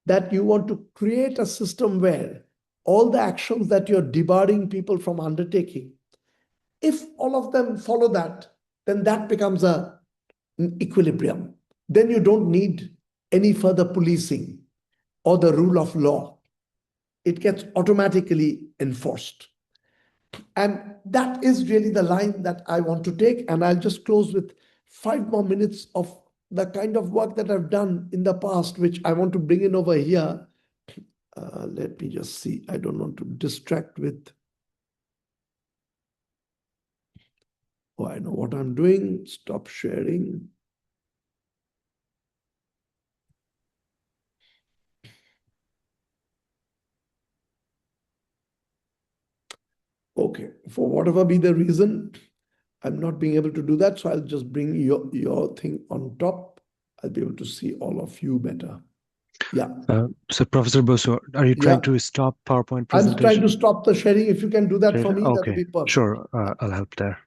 S2: that you want to create a system where all the actions that you're debarring people from undertaking, if all of them follow that, then that becomes an equilibrium. Then you don't need any further policing or the rule of law. It gets automatically enforced. And that is really the line that I want to take. And I'll just close with 5 more minutes of the kind of work that I've done in the past, which I want to bring in over here. Let me just see. I don't want to distract with. Oh, I know what I'm doing. Stop sharing. Okay, for whatever be the reason, I'm not being able to do that. So I'll just bring your thing on top. I'll be able to see all of you better. Yeah.
S3: So Professor Basu, are you trying to stop PowerPoint presentation?
S2: I'm trying to stop the sharing. If you can do that for me,
S3: okay.
S2: that would be perfect.
S3: Sure, I'll help there.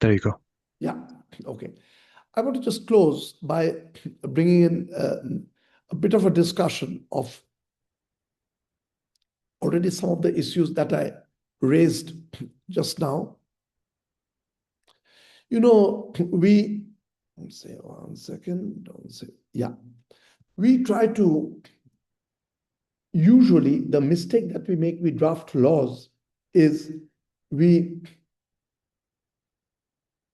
S3: There you go.
S2: Yeah, okay. I want to just close by bringing in a bit of a discussion of already some of the issues that I raised just now. You know, say 1 second, don't say, yeah. We try to, usually the mistake that we make, we draft laws is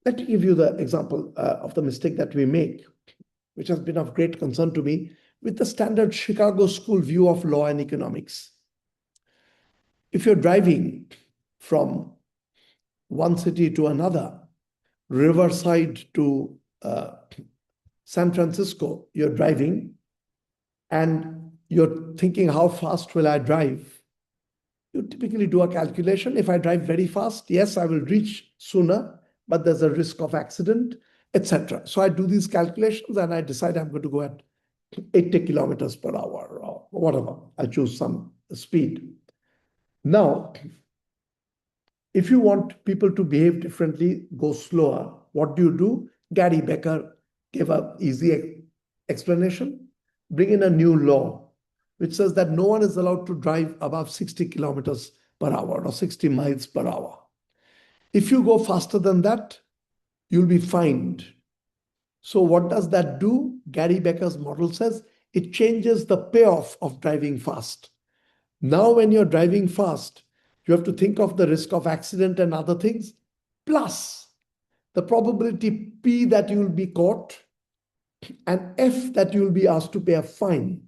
S2: let me give you the example of the mistake that we make, which has been of great concern to me, with the standard Chicago school view of law and economics. If you're driving from one city to another, Riverside to San Francisco, you're driving and you're thinking, how fast will I drive? You typically do a calculation. If I drive very fast, yes, I will reach sooner, but there's a risk of accident, etc. So I do these calculations and I decide I'm going to go at 80 kilometers per hour or whatever. I choose some speed. Now, if you want people to behave differently, go slower. What do? Gary Becker gave an easy explanation. Bring in a new law, which says that no one is allowed to drive above 60 kilometers per hour or 60 miles per hour. If you go faster than that, you'll be fined. So what does that do? Gary Becker's model says it changes the payoff of driving fast. Now, when you're driving fast, you have to think of the risk of accident and other things, plus the probability P that you will be caught and F that you will be asked to pay a fine.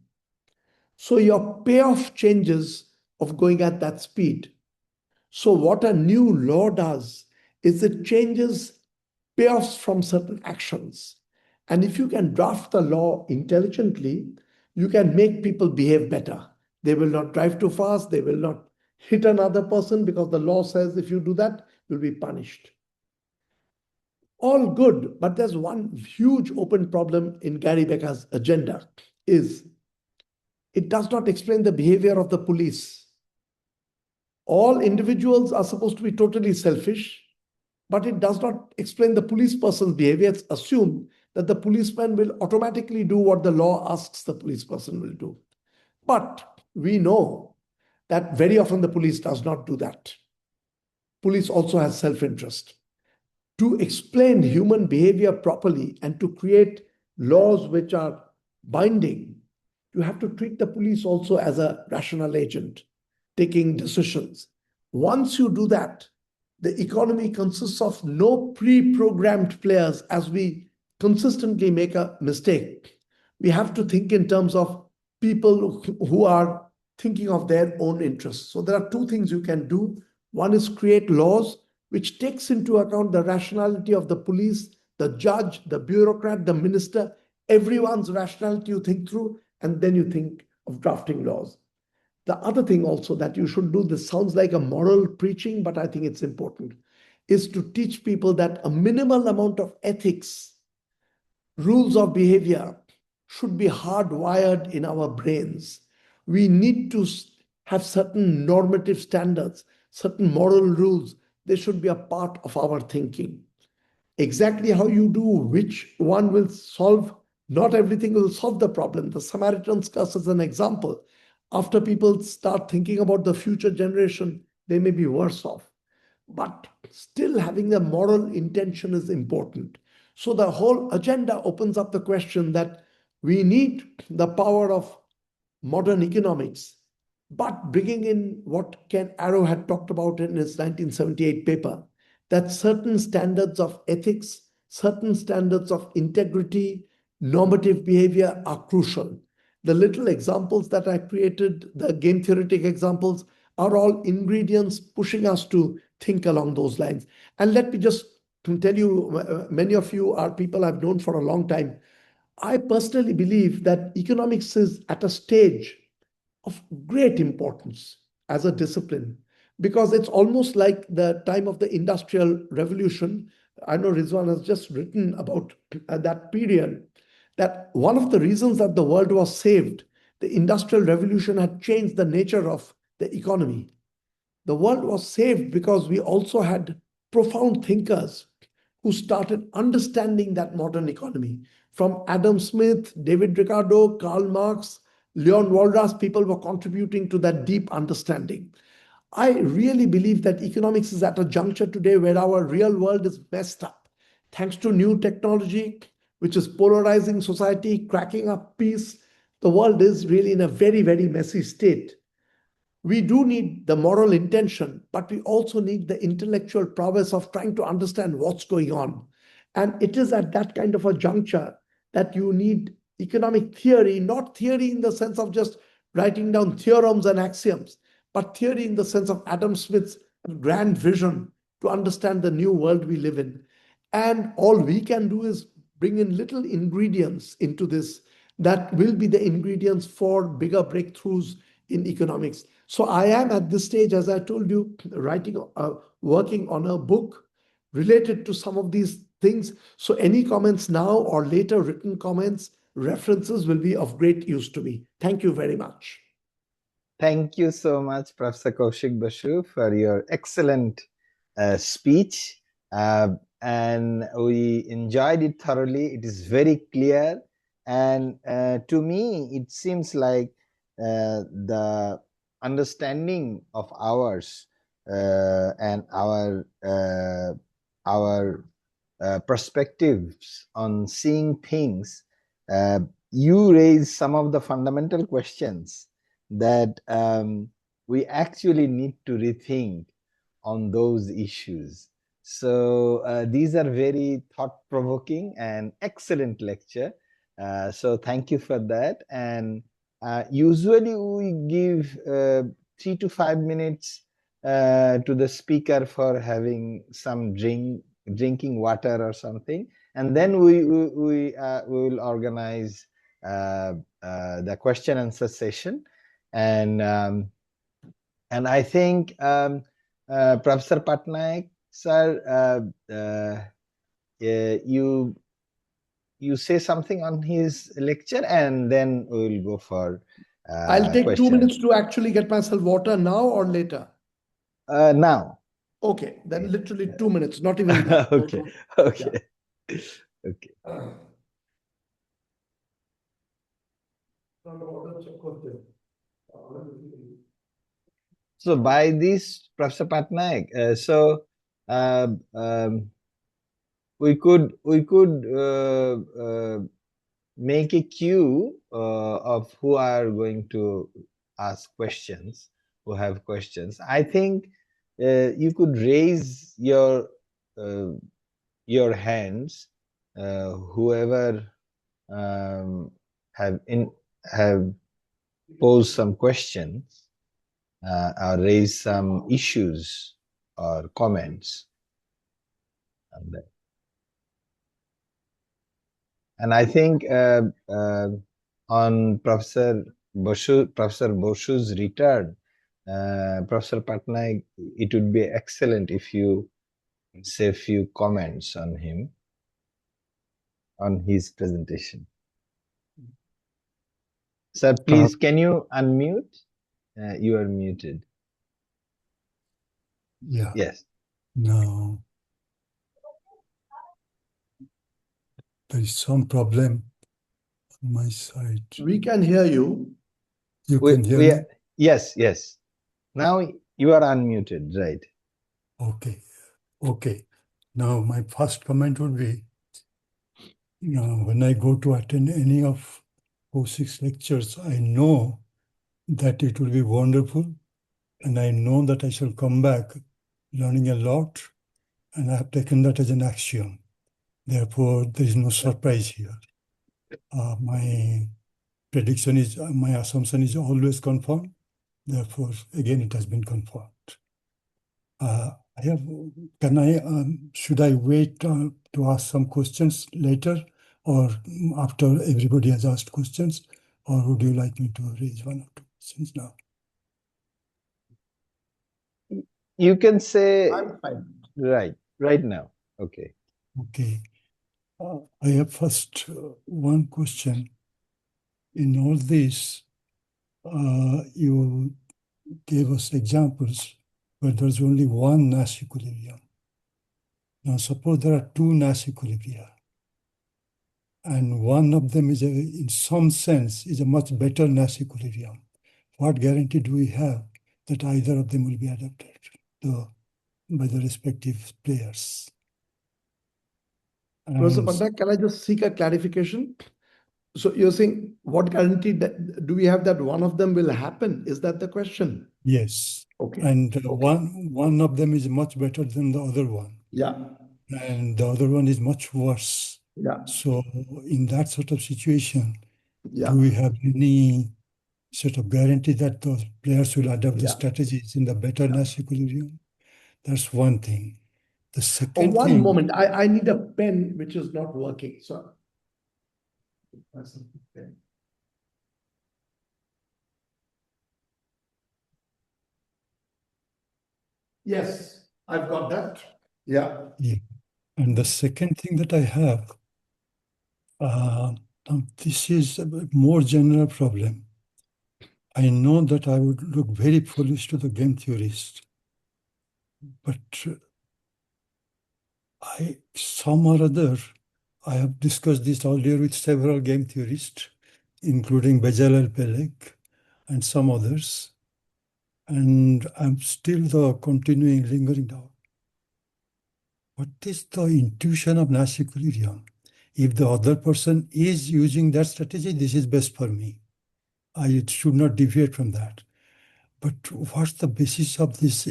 S2: So your payoff changes of going at that speed. So what a new law does is it changes payoffs from certain actions. And if you can draft the law intelligently, you can make people behave better. They will not drive too fast. They will not hit another person because the law says if you do that, you'll be punished. All good, but there's one huge open problem in Gary Becker's agenda is it does not explain the behavior of the police. All individuals are supposed to be totally selfish, but it does not explain the police person's behavior. It's assumed that the policeman will automatically do what the law asks the police person will do. But we know that very often the police does not do that. Police also has self-interest. To explain human behavior properly and to create laws which are binding, you have to treat the police also as a rational agent, taking decisions. Once you do that, the economy consists of no pre-programmed players, as we consistently make a mistake. We have to think in terms of people who are thinking of their own interests. So there are two things you can do. One is create laws which takes into account the rationality of the police, the judge, the bureaucrat, the minister, everyone's rationality you think through, and then you think of drafting laws. The other thing also that you should do, this sounds like a moral preaching, but I think it's important, is to teach people that a minimal amount of ethics, rules of behavior should be hardwired in our brains. We need to have certain normative standards, certain moral rules. They should be a part of our thinking. Exactly how you do, which one will solve, not everything will solve the problem. The Samaritan's curse is an example. After people start thinking about the future generation, they may be worse off. But still having the moral intention is important. So the whole agenda opens up the question that we need the power of modern economics, but bringing in what Ken Arrow had talked about in his 1978 paper, that certain standards of ethics, certain standards of integrity, normative behavior are crucial. The little examples that I created, the game theoretic examples, are all ingredients pushing us to think along those lines. And let me just tell you, many of you are people I've known for a long time. I personally believe that economics is at a stage of great importance as a discipline because it's almost like the time of the Industrial Revolution. I know Rizwan has just written about that period, that one of the reasons that the world was saved, the Industrial Revolution had changed the nature of the economy. The world was saved because we also had profound thinkers who started understanding that modern economy. From Adam Smith, David Ricardo, Karl Marx, Leon Walras, people were contributing to that deep understanding. I really believe that economics is at a juncture today where our real world is messed up. Thanks to new technology, which is polarizing society, cracking up peace, the world is really in a very, very messy state. We do need the moral intention, but we also need the intellectual prowess of trying to understand what's going on. And it is at that kind of a juncture that you need economic theory, not theory in the sense of just writing down theorems and axioms, but theory in the sense of Adam Smith's grand vision to understand the new world we live in. And all we can do is bring in little ingredients into this that will be the ingredients for bigger breakthroughs in economics. So I am at this stage, as I told you, working on a book related to some of these things. So any comments now or later written comments, references will be of great use to me. Thank you very much.
S1: Thank you so much, Professor Kaushik Basu, for your excellent speech. And we enjoyed it thoroughly. It is very clear. And to me, it seems like the understanding of ours and our perspectives on seeing things, you raise some of the fundamental questions that we actually need to rethink on those issues. So these are very thought-provoking and excellent lecture. So thank you for that. And usually we give 3 to 5 minutes to the speaker for having some drinking water or something, and then we will organize the question answer session. And I think Professor Pattanaik, sir, you say something on his lecture, and then we will go for
S2: I'll take
S1: question.
S2: 2 minutes to actually get myself water now or later.
S1: Now.
S2: Okay, then literally 2 minutes, not even that.
S1: Okay. Okay. Yeah. Okay. So by this, Professor Pattanaik, we could make a queue of who are going to ask questions, who have questions. I think you could raise your hands, whoever have posed some questions or raised some issues or comments. And I think on Professor Professor Bosu's return, Professor Pattanaik, it would be excellent if you say a few comments on him, on his presentation. Sir, please, can you unmute? You are muted.
S4: Yeah.
S1: Yes.
S4: No. There is some problem on my side.
S2: We can hear you.
S4: You can hear me?
S1: Yes, yes. Now you are unmuted, right?
S4: Okay. Okay. Now my first comment would be, when I go to attend any of Kaushik's lectures, I know that it will be wonderful, and I know that I shall come back learning a lot, and I have taken that as an axiom. Therefore, there is no surprise here. My prediction is, my assumption is always confirmed. Therefore, again, it has been confirmed. Should I wait to ask some questions later, or after everybody has asked questions, or would you like me to raise one or two questions now?
S1: You can say
S2: I'm fine.
S1: right now. Okay.
S4: Okay. I have first one question. In all this, you gave us examples where there's only one Nash equilibrium. Now, suppose there are two Nash equilibria, and one of them is, in some sense, is a much better Nash equilibrium. What guarantee do we have that either of them will be adopted by the respective players?
S2: Professor Pattanaik, can I just seek a clarification? So you're saying, what guarantee do we have that one of them will happen? Is that the question?
S4: Yes.
S2: Okay.
S4: And
S2: Okay.
S4: one of them is much better than the other one.
S2: Yeah.
S4: And the other one is much worse.
S2: Yeah.
S4: So in that sort of situation,
S2: Yeah.
S4: do we have any sort of guarantee that those players will adopt the
S2: Yeah.
S4: strategies in the better Nash equilibrium? That's one thing. The second
S2: One
S4: thing.
S2: moment. I need a pen which is not working. So yes, I've got that. Yeah.
S4: Yeah. And the second thing that I have, this is a more general problem. I know that I would look very foolish to the game theorist, but some or other, I have discussed this earlier with several game theorists, including Bezalel Pelek and some others, and I'm still continuing lingering doubt. What is the intuition of Nash equilibrium? If the other person is using that strategy, this is best for me. I should not deviate from that. But what's the basis of this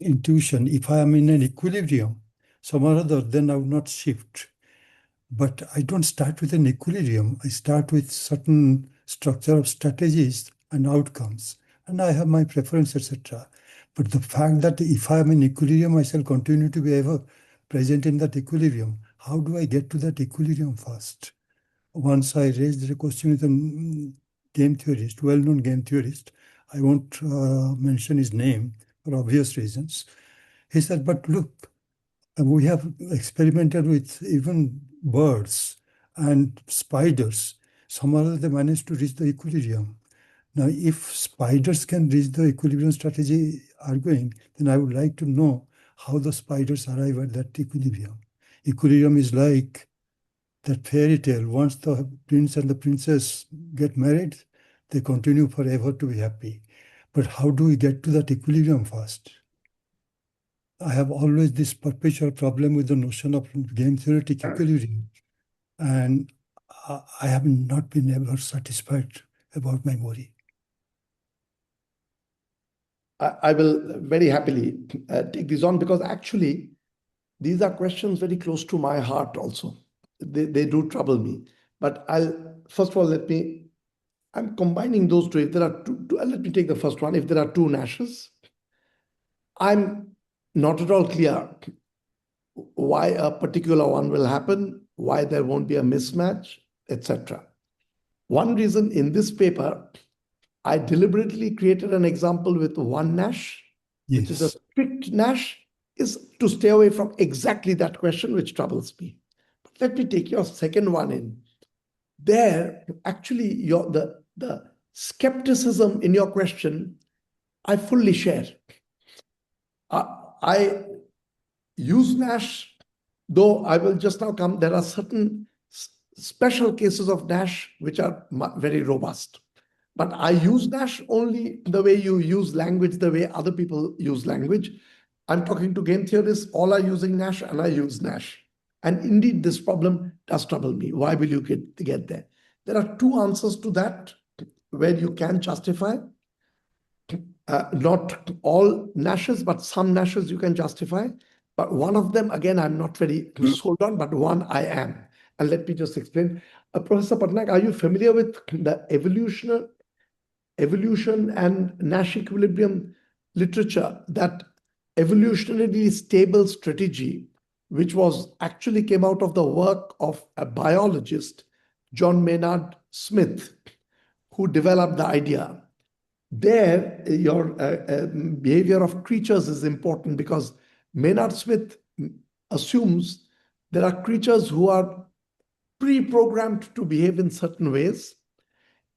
S4: intuition? If I am in an equilibrium, some or other, then I would not shift. But I don't start with an equilibrium. I start with certain structure of strategies and outcomes. And I have my preference, etc. But the fact that if I am in equilibrium, I shall continue to be ever present in that equilibrium. How do I get to that equilibrium first? Once I raised the question with a game theorist, well-known game theorist, I won't mention his name for obvious reasons. He said, but look, we have experimented with even birds and spiders. Somehow they managed to reach the equilibrium. Now, if spiders can reach the equilibrium strategy arguing, then I would like to know how the spiders arrive at that equilibrium. Equilibrium is like that fairy tale. Once the prince and the princess get married, they continue forever to be happy. But how do we get to that equilibrium first? I have always this perpetual problem with the notion of game theoretic equilibrium. And I have not been ever satisfied about my worry.
S2: I will very happily take this on, because actually these are questions very close to my heart also. They do trouble me. But first of all, I'm combining those two. If there are two, let me take the first one. If there are two Nashes, I'm not at all clear why a particular one will happen, why there won't be a mismatch, etc. One reason in this paper, I deliberately created an example with one Nash, which is a
S4: Yes.
S2: strict Nash, is to stay away from exactly that question, which troubles me. But let me take your second one in. There, actually, the skepticism in your question, I fully share. I use Nash, though I will just now come. There are certain special cases of Nash which are very robust. But I use Nash only the way you use language, the way other people use language. I'm talking to game theorists, all are using Nash, and I use Nash. And indeed, this problem does trouble me. Why will you get there? There are two answers to that where you can justify. Not all Nashes, but some Nashes you can justify. But one of them, again, I'm not very sold on, but one I am. And let me just explain. Professor Pattanaik, are you familiar with the evolution and Nash equilibrium literature, that evolutionarily stable strategy, which was actually came out of the work of a biologist, John Maynard Smith, who developed the idea? There, your behavior of creatures is important because Maynard Smith assumes there are creatures who are pre-programmed to behave in certain ways.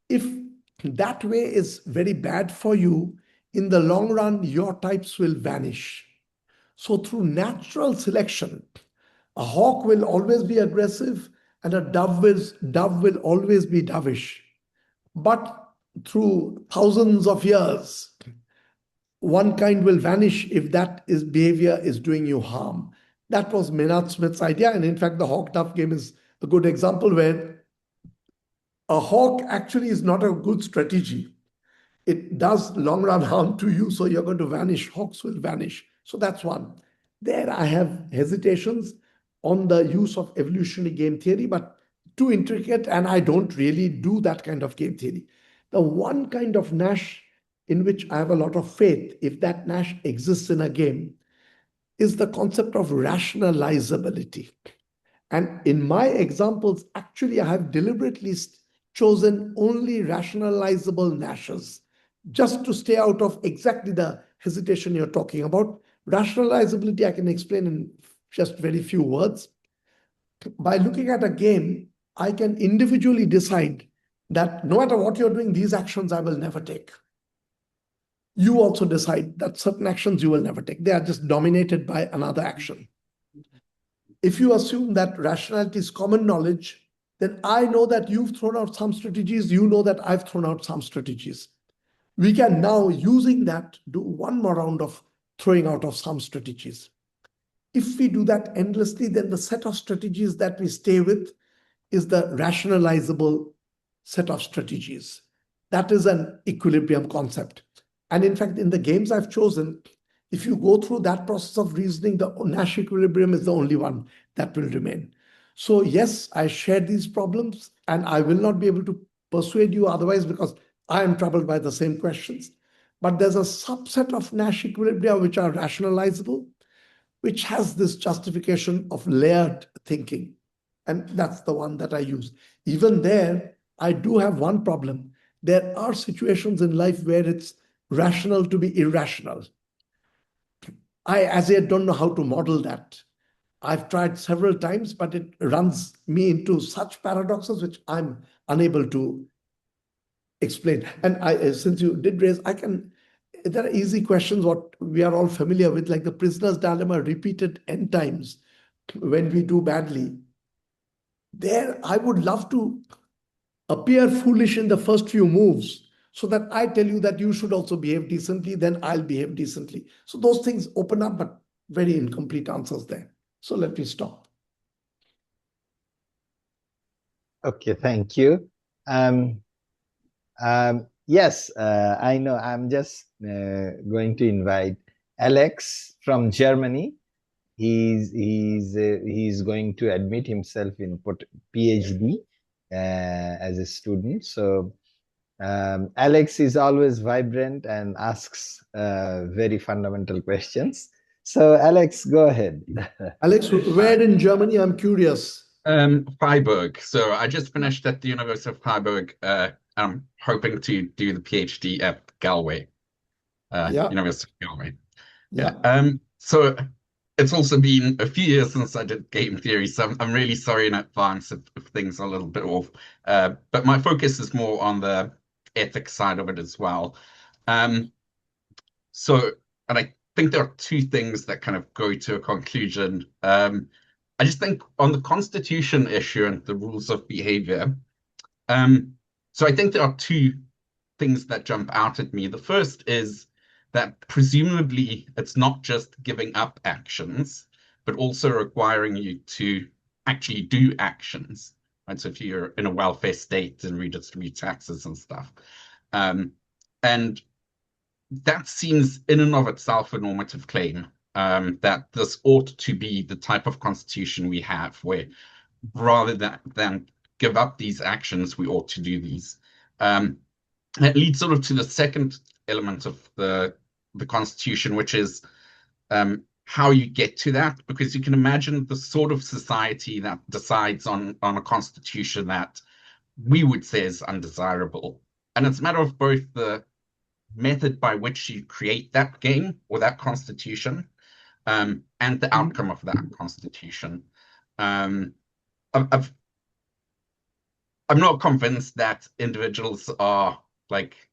S2: If that way is very bad for you, in the long run, your types will vanish. So through natural selection, a hawk will always be aggressive and a dove will always be dovish. But through thousands of years, one kind will vanish if that behavior is doing you harm. That was Maynard Smith's idea. And in fact, the hawk-dove game is a good example where a hawk actually is not a good strategy. It does long-run harm to you, so you're going to vanish. Hawks will vanish. So that's one. There I have hesitations on the use of evolutionary game theory, but too intricate, and I don't really do that kind of game theory. The one kind of Nash in which I have a lot of faith, if that Nash exists in a game, is the concept of rationalizability. And in my examples, actually, I have deliberately chosen only rationalizable Nashes, just to stay out of exactly the hesitation you're talking about. Rationalizability, I can explain in just very few words. By looking at a game, I can individually decide that no matter what you're doing, these actions I will never take. You also decide that certain actions you will never take. They are just dominated by another action. If you assume that rationality is common knowledge, then I know that you've thrown out some strategies, you know that I've thrown out some strategies. We can now, using that, do one more round of throwing out of some strategies. If we do that endlessly, then the set of strategies that we stay with is the rationalizable set of strategies. That is an equilibrium concept. And in fact, in the games I've chosen, if you go through that process of reasoning, the Nash equilibrium is the only one that will remain. So yes, I share these problems, and I will not be able to persuade you otherwise because I am troubled by the same questions. But there's a subset of Nash equilibria which are rationalizable, which has this justification of layered thinking. And that's the one that I use. Even there, I do have one problem. There are situations in life where it's rational to be irrational. I, as yet, don't know how to model that. I've tried several times, but it runs me into such paradoxes which I'm unable to explain. And since you did raise, there are easy questions what we are all familiar with, like the prisoner's dilemma repeated n times when we do badly. There, I would love to appear foolish in the first few moves so that I tell you that you should also behave decently, then I'll behave decently. So those things open up, but very incomplete answers there. So let me stop.
S1: Okay, thank you. Yes, I know. I'm just going to invite Alex from Germany. He's going to admit himself in PhD as a student. So Alex is always vibrant and asks very fundamental questions. So Alex, go ahead.
S2: Alex, where in Germany? I'm curious.
S5: Freiburg. So I just finished at the University of Freiburg I'm hoping to do the PhD at Galway, University of Galway. So it's also been a few years since I did game theory, so I'm really sorry in advance if things are a little bit off. But my focus is more on the ethics side of it as well. And I think there are two things that kind of go to a conclusion. I just think on the constitution issue and the rules of behavior, so I think there are two things that jump out at me. The first is that presumably it's not just giving up actions, but also requiring you to actually do actions. Right? So if you're in a welfare state and redistribute taxes and stuff. And that seems in and of itself a normative claim, that this ought to be the type of constitution we have, where rather than give up these actions, we ought to do these. It leads sort of to the second element of the constitution, which is how you get to that, because you can imagine the sort of society that decides on a constitution that we would say is undesirable. And it's a matter of both the method by which you create that game or that constitution, and the outcome of that constitution. I'm not convinced that individuals are like,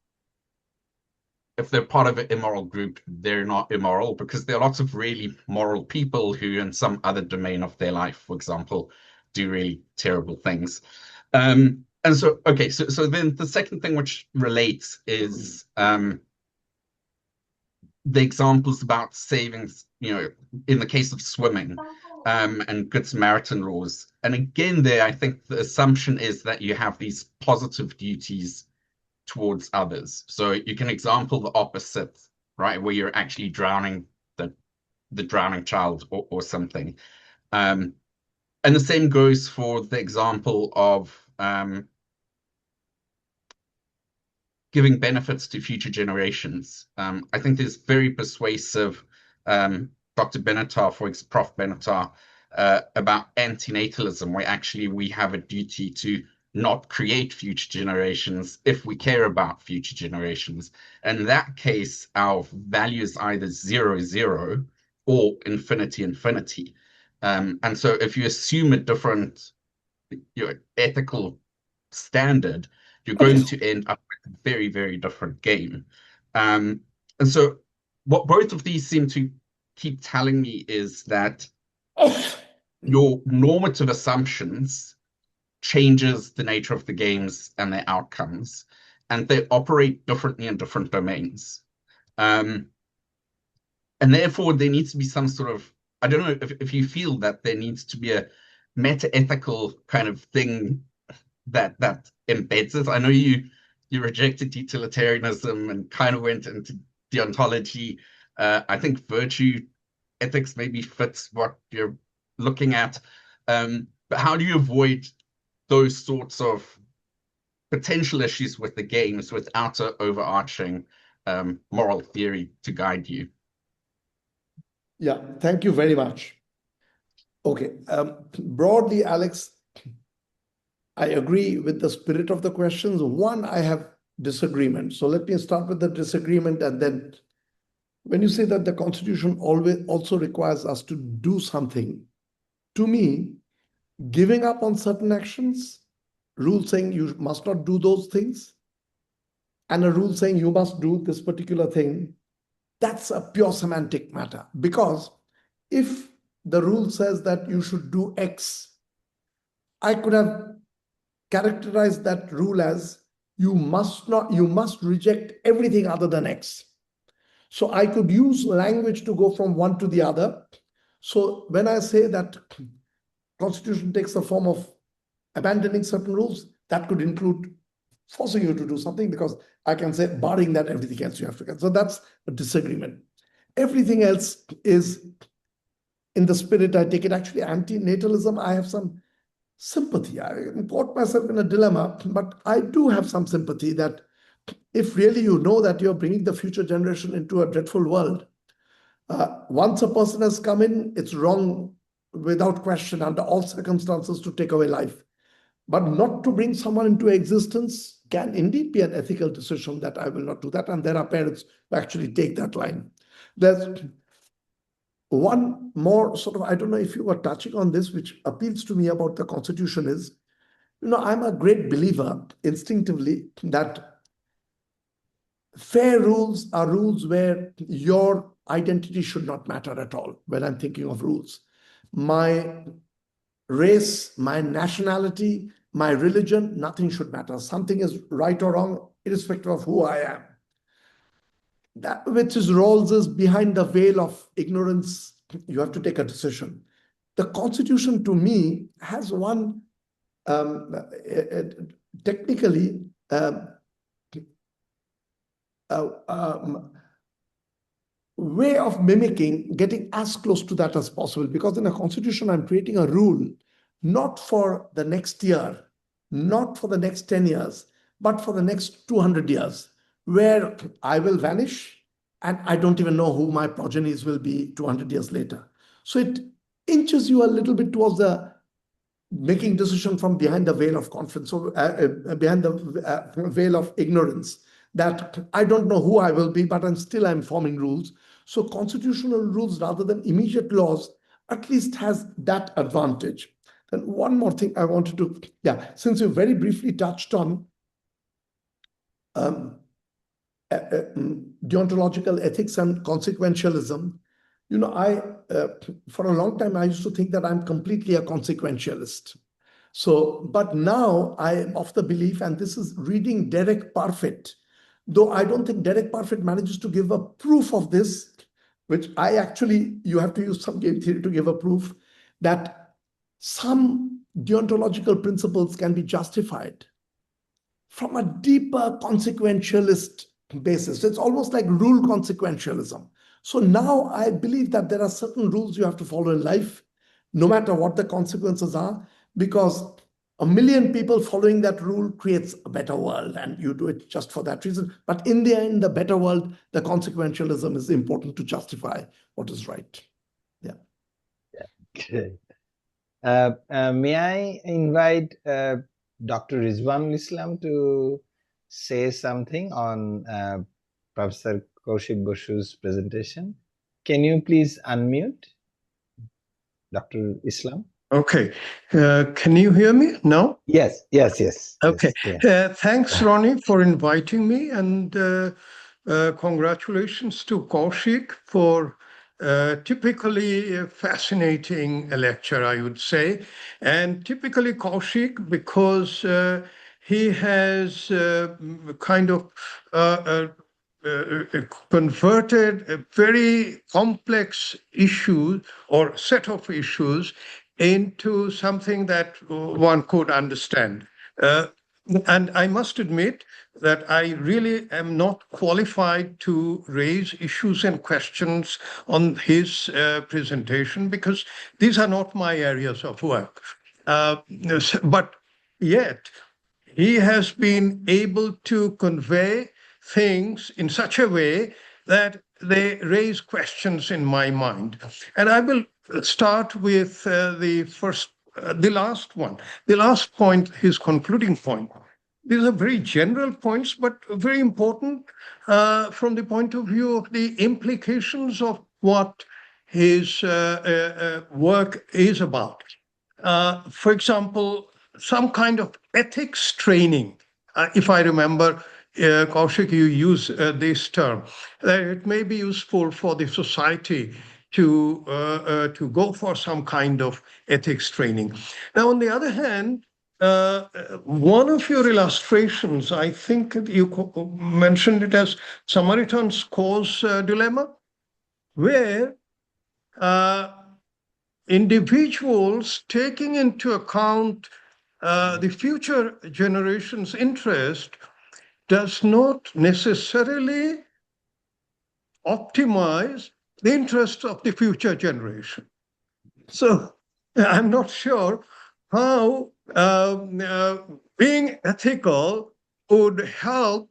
S5: if they're part of an immoral group, they're not immoral, because there are lots of really moral people who in some other domain of their life, for example, do really terrible things. And so, okay, so then the second thing which relates is the examples about savings, in the case of swimming, and Good Samaritan laws. And again, there, I think the assumption is that you have these positive duties towards others. So you can example the opposite, right, where you're actually drowning the drowning child or something. And the same goes for the example of giving benefits to future generations. I think there's very persuasive Dr. Benatar, Prof. Benatar, about antinatalism, where actually we have a duty to not create future generations if we care about future generations. And in that case, our value is either 0, 0 or infinity, infinity. And so if you assume a different ethical standard, you're going to end up with a very, very different game. And so what both of these seem to keep telling me is that your normative assumptions changes the nature of the games and their outcomes, and they operate differently in different domains. And therefore, there needs to be some sort of, I don't know if you feel that there needs to be a meta-ethical kind of thing that embeds it. I know you rejected utilitarianism and kind of went into deontology. I think virtue ethics maybe fits what you're looking at. But how do you avoid those sorts of potential issues with the games without an overarching moral theory to guide you?
S2: Yeah, thank you very much. Okay, broadly, Alex, I agree with the spirit of the questions. One, I have disagreement. So let me start with the disagreement, and then when you say that the Constitution always also requires us to do something, to me, giving up on certain actions, rule saying you must not do those things, and a rule saying you must do this particular thing, that's a pure semantic matter. Because if the rule says that you should do X, I could have characterized that rule as you must reject everything other than X. So I could use language to go from one to the other. So when I say that Constitution takes the form of abandoning certain rules, that could include forcing you to do something, because I can say, barring that, everything else you have to get. So that's a disagreement. Everything else is in the spirit, I take it. Actually, anti-natalism, I have some sympathy. I caught myself in a dilemma, but I do have some sympathy that if really you know that you're bringing the future generation into a dreadful world, once a person has come in, it's wrong without question under all circumstances to take away life. But not to bring someone into existence can indeed be an ethical decision that I will not do that. And there are parents who actually take that line. There's one more sort of, I don't know if you were touching on this, which appeals to me about the Constitution is, I'm a great believer instinctively that fair rules are rules where your identity should not matter at all when I'm thinking of rules. My race, my nationality, my religion, nothing should matter. Something is right or wrong, irrespective of who I am. That which is rolls is behind the veil of ignorance. You have to take a decision. The Constitution, to me, has one technically way of mimicking, getting as close to that as possible. Because in a Constitution, I'm creating a rule, not for the next year, not for the next 10 years, but for the next 200 years, where I will vanish and I don't even know who my progenies will be 200 years later. So it inches you a little bit towards the making decision from behind the veil of confidence, or behind the veil of ignorance, that I don't know who I will be, but I'm forming rules. So constitutional rules rather than immediate laws at least has that advantage. Then one more thing I wanted to, since you very briefly touched on deontological ethics and consequentialism, for a long time, I used to think that I'm completely a consequentialist. So, but now I am of the belief, and this is reading Derek Parfit, though I don't think Derek Parfit manages to give a proof of this, which you have to use some game theory to give a proof, that some deontological principles can be justified from a deeper consequentialist basis. It's almost like rule consequentialism. So now I believe that there are certain rules you have to follow in life, no matter what the consequences are, because 1 million people following that rule creates a better world, and you do it just for that reason. But in the end, the better world, the consequentialism is important to justify what is right. Yeah.
S1: Good. May I invite Dr. Rizwanul Islam to say something on Professor Kaushik Basu's presentation? Can you please unmute, Dr. Islam?
S6: Okay. Can you hear me now?
S1: Yes.
S6: Okay.
S1: Yes, yeah.
S6: Thanks, Ronnie, for inviting me, and congratulations to Kaushik for typically a fascinating lecture, I would say. And typically Kaushik, because he has kind of converted a very complex issue or set of issues into something that one could understand. And I must admit that I really am not qualified to raise issues and questions on his presentation, because these are not my areas of work. But yet, he has been able to convey things in such a way that they raise questions in my mind. And I will start with the last one. The last point, his concluding point. These are very general points, but very important from the point of view of the implications of what his work is about. For example, some kind of ethics training. If I remember, Kaushik, you use this term. It may be useful for the society to go for some kind of ethics training. Now, on the other hand, one of your illustrations, I think you mentioned it as Samaritan's cause dilemma, where individuals taking into account the future generation's interest does not necessarily optimize the interests of the future generation. So I'm not sure how being ethical would help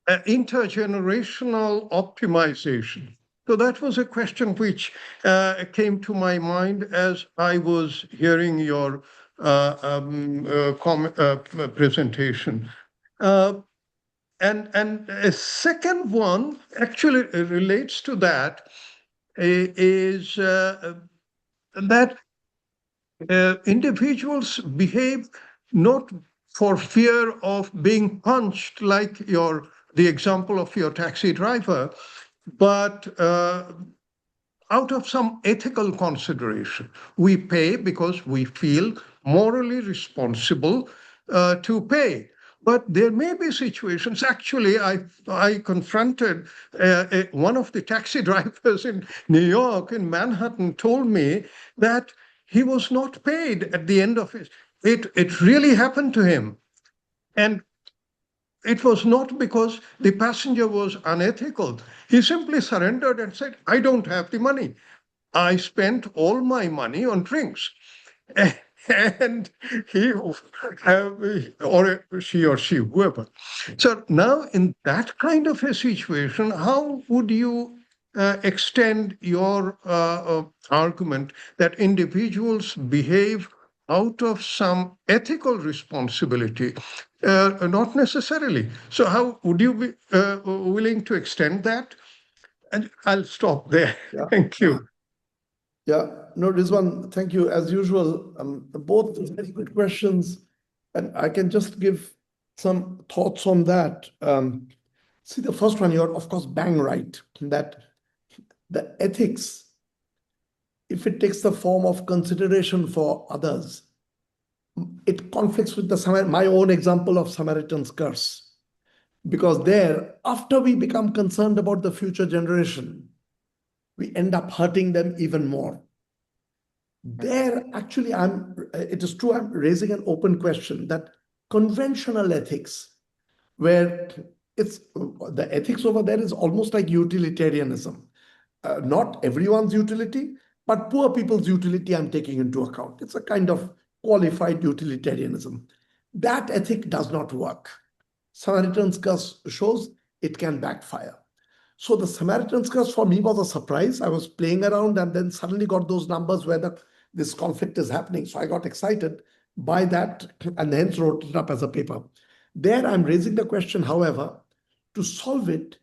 S6: intergenerational optimization. So that was a question which came to my mind as I was hearing your presentation. And a second one actually relates to that, is that individuals behave not for fear of being punched, like the example of your taxi driver, but out of some ethical consideration. We pay because we feel morally responsible to pay. But there may be situations. Actually, I confronted one of the taxi drivers in New York, in Manhattan, told me that he was not paid at the end of it. It really happened to him. And it was not because the passenger was unethical. He simply surrendered and said, I don't have the money. I spent all my money on drinks. And he, or she or she, whoever. So now, in that kind of a situation, how would you extend your argument that individuals behave out of some ethical responsibility? Not necessarily. So, how would you be willing to extend that? And I'll stop there.
S2: Yeah.
S6: Thank you.
S2: Yeah, no, Rizwan, thank you. As usual, both very good questions, and I can just give some thoughts on that. See, the first one, you're of course bang right, that the ethics, if it takes the form of consideration for others, it conflicts with my own example of Samaritan's curse. Because there, after we become concerned about the future generation, we end up hurting them even more. There, actually, it is true, I'm raising an open question that conventional ethics, where the ethics over there is almost like utilitarianism. Not everyone's utility, but poor people's utility I'm taking into account. It's a kind of qualified utilitarianism. That ethic does not work. Samaritan's curse shows it can backfire. So the Samaritan's curse for me was a surprise. I was playing around and then suddenly got those numbers where this conflict is happening. So I got excited by that and hence wrote it up as a paper. There I'm raising the question, however, to solve it,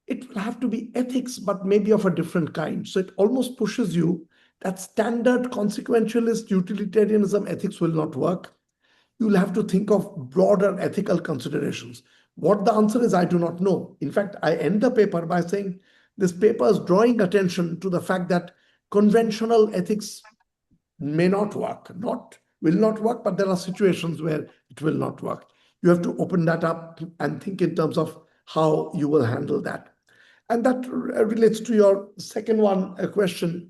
S2: it will have to be ethics, but maybe of a different kind. So it almost pushes you that standard consequentialist utilitarianism ethics will not work. You'll have to think of broader ethical considerations. What the answer is, I do not know. In fact, I end the paper by saying this paper is drawing attention to the fact that conventional ethics may not work, will not work, but there are situations where it will not work. You have to open that up and think in terms of how you will handle that. And that relates to your second question.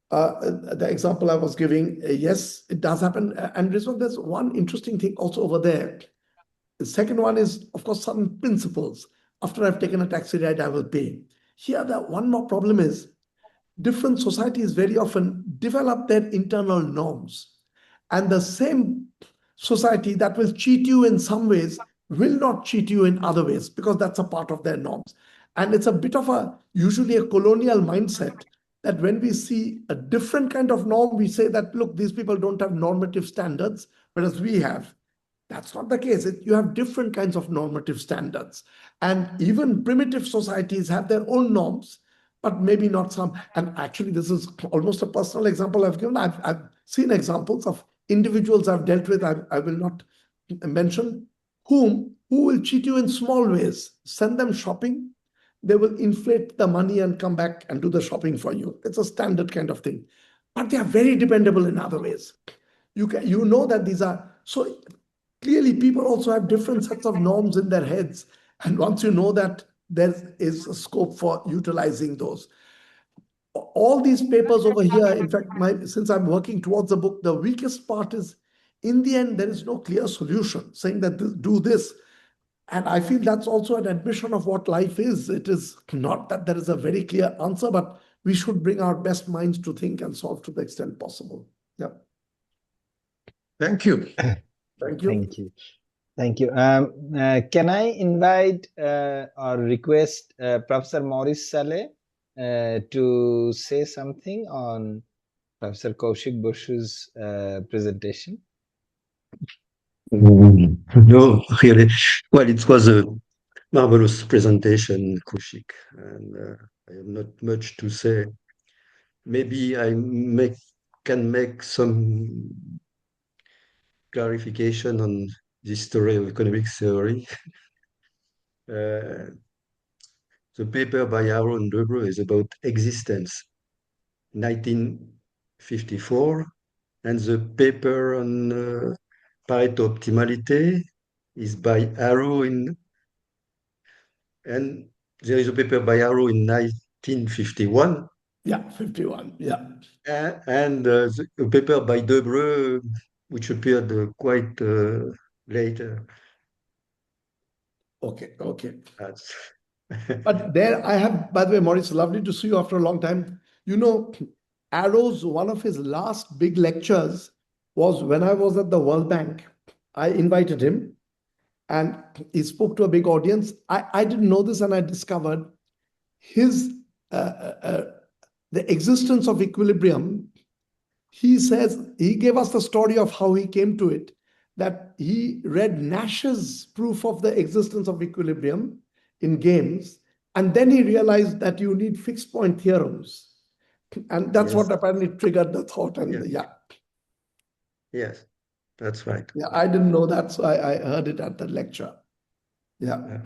S2: The example I was giving, yes, it does happen. And Rizwan, there's one interesting thing also over there. The second one is, of course, certain principles. After I've taken a taxi ride, I will pay. Here, the one more problem is different societies very often develop their internal norms. And the same society that will cheat you in some ways will not cheat you in other ways because that's a part of their norms. And it's a bit of usually a colonial mindset that when we see a different kind of norm, we say that, look, these people don't have normative standards, whereas we have. That's not the case. You have different kinds of normative standards. And even primitive societies have their own norms, but maybe not some. And actually, this is almost a personal example I've given. I've seen examples of individuals I've dealt with, I will not mention, who will cheat you in small ways. Send them shopping. They will inflate the money and come back and do the shopping for you. It's a standard kind of thing. But they are very dependable in other ways. You know that these are... So clearly, people also have different sets of norms in their heads. And once you know that, there is a scope for utilizing those. All these papers over here, in fact, since I'm working towards the book, the weakest part is, in the end, there is no clear solution saying that do this. And I feel that's also an admission of what life is. It is not that there is a very clear answer, but we should bring our best minds to think and solve to the extent possible. Yeah.
S6: Thank you.
S2: Thank you.
S1: Thank you. Thank you. Can I invite or request Professor Maurice Saleh to say something on Professor Kaushik Basu's presentation?
S7: No, really. Well, it was a marvelous presentation, Kaushik, and I have not much to say. Maybe can make some clarification on the history of economic theory. The paper by Aaron Debreu is about existence, 1954, and the paper on Pareto optimality is by Arrow and there is a paper by Arrow in 1951.
S2: Yeah, 51. Yeah.
S7: And a paper by Debreu, which appeared quite later.
S2: Okay.
S7: That's
S2: But there I have, by the way, Maurice, lovely to see you after a long time. You know, Arrow's one of his last big lectures was when I was at the World Bank. I invited him and he spoke to a big audience. I didn't know this, and I discovered his the existence of equilibrium. He says he gave us the story of how he came to it, that he read Nash's proof of the existence of equilibrium in games, and then he realized that you need fixed point theorems, and that's
S7: yes.
S2: what apparently triggered the thought. And
S7: Yes, that's right.
S2: Yeah, I didn't know that, so I heard it at the lecture. Yeah.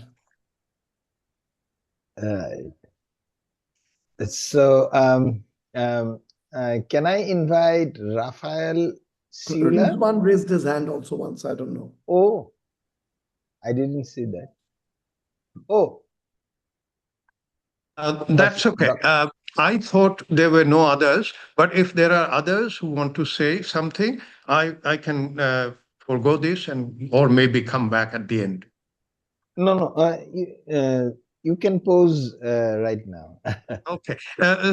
S1: So, can I invite Rafael Siula?
S2: Rizwan raised his hand also once. I don't know.
S1: Oh, I didn't see that. Oh,
S6: That's okay. I thought there were no others, but if there are others who want to say something, I can forego this or maybe come back at the end.
S1: No. You can pose right now.
S6: Okay.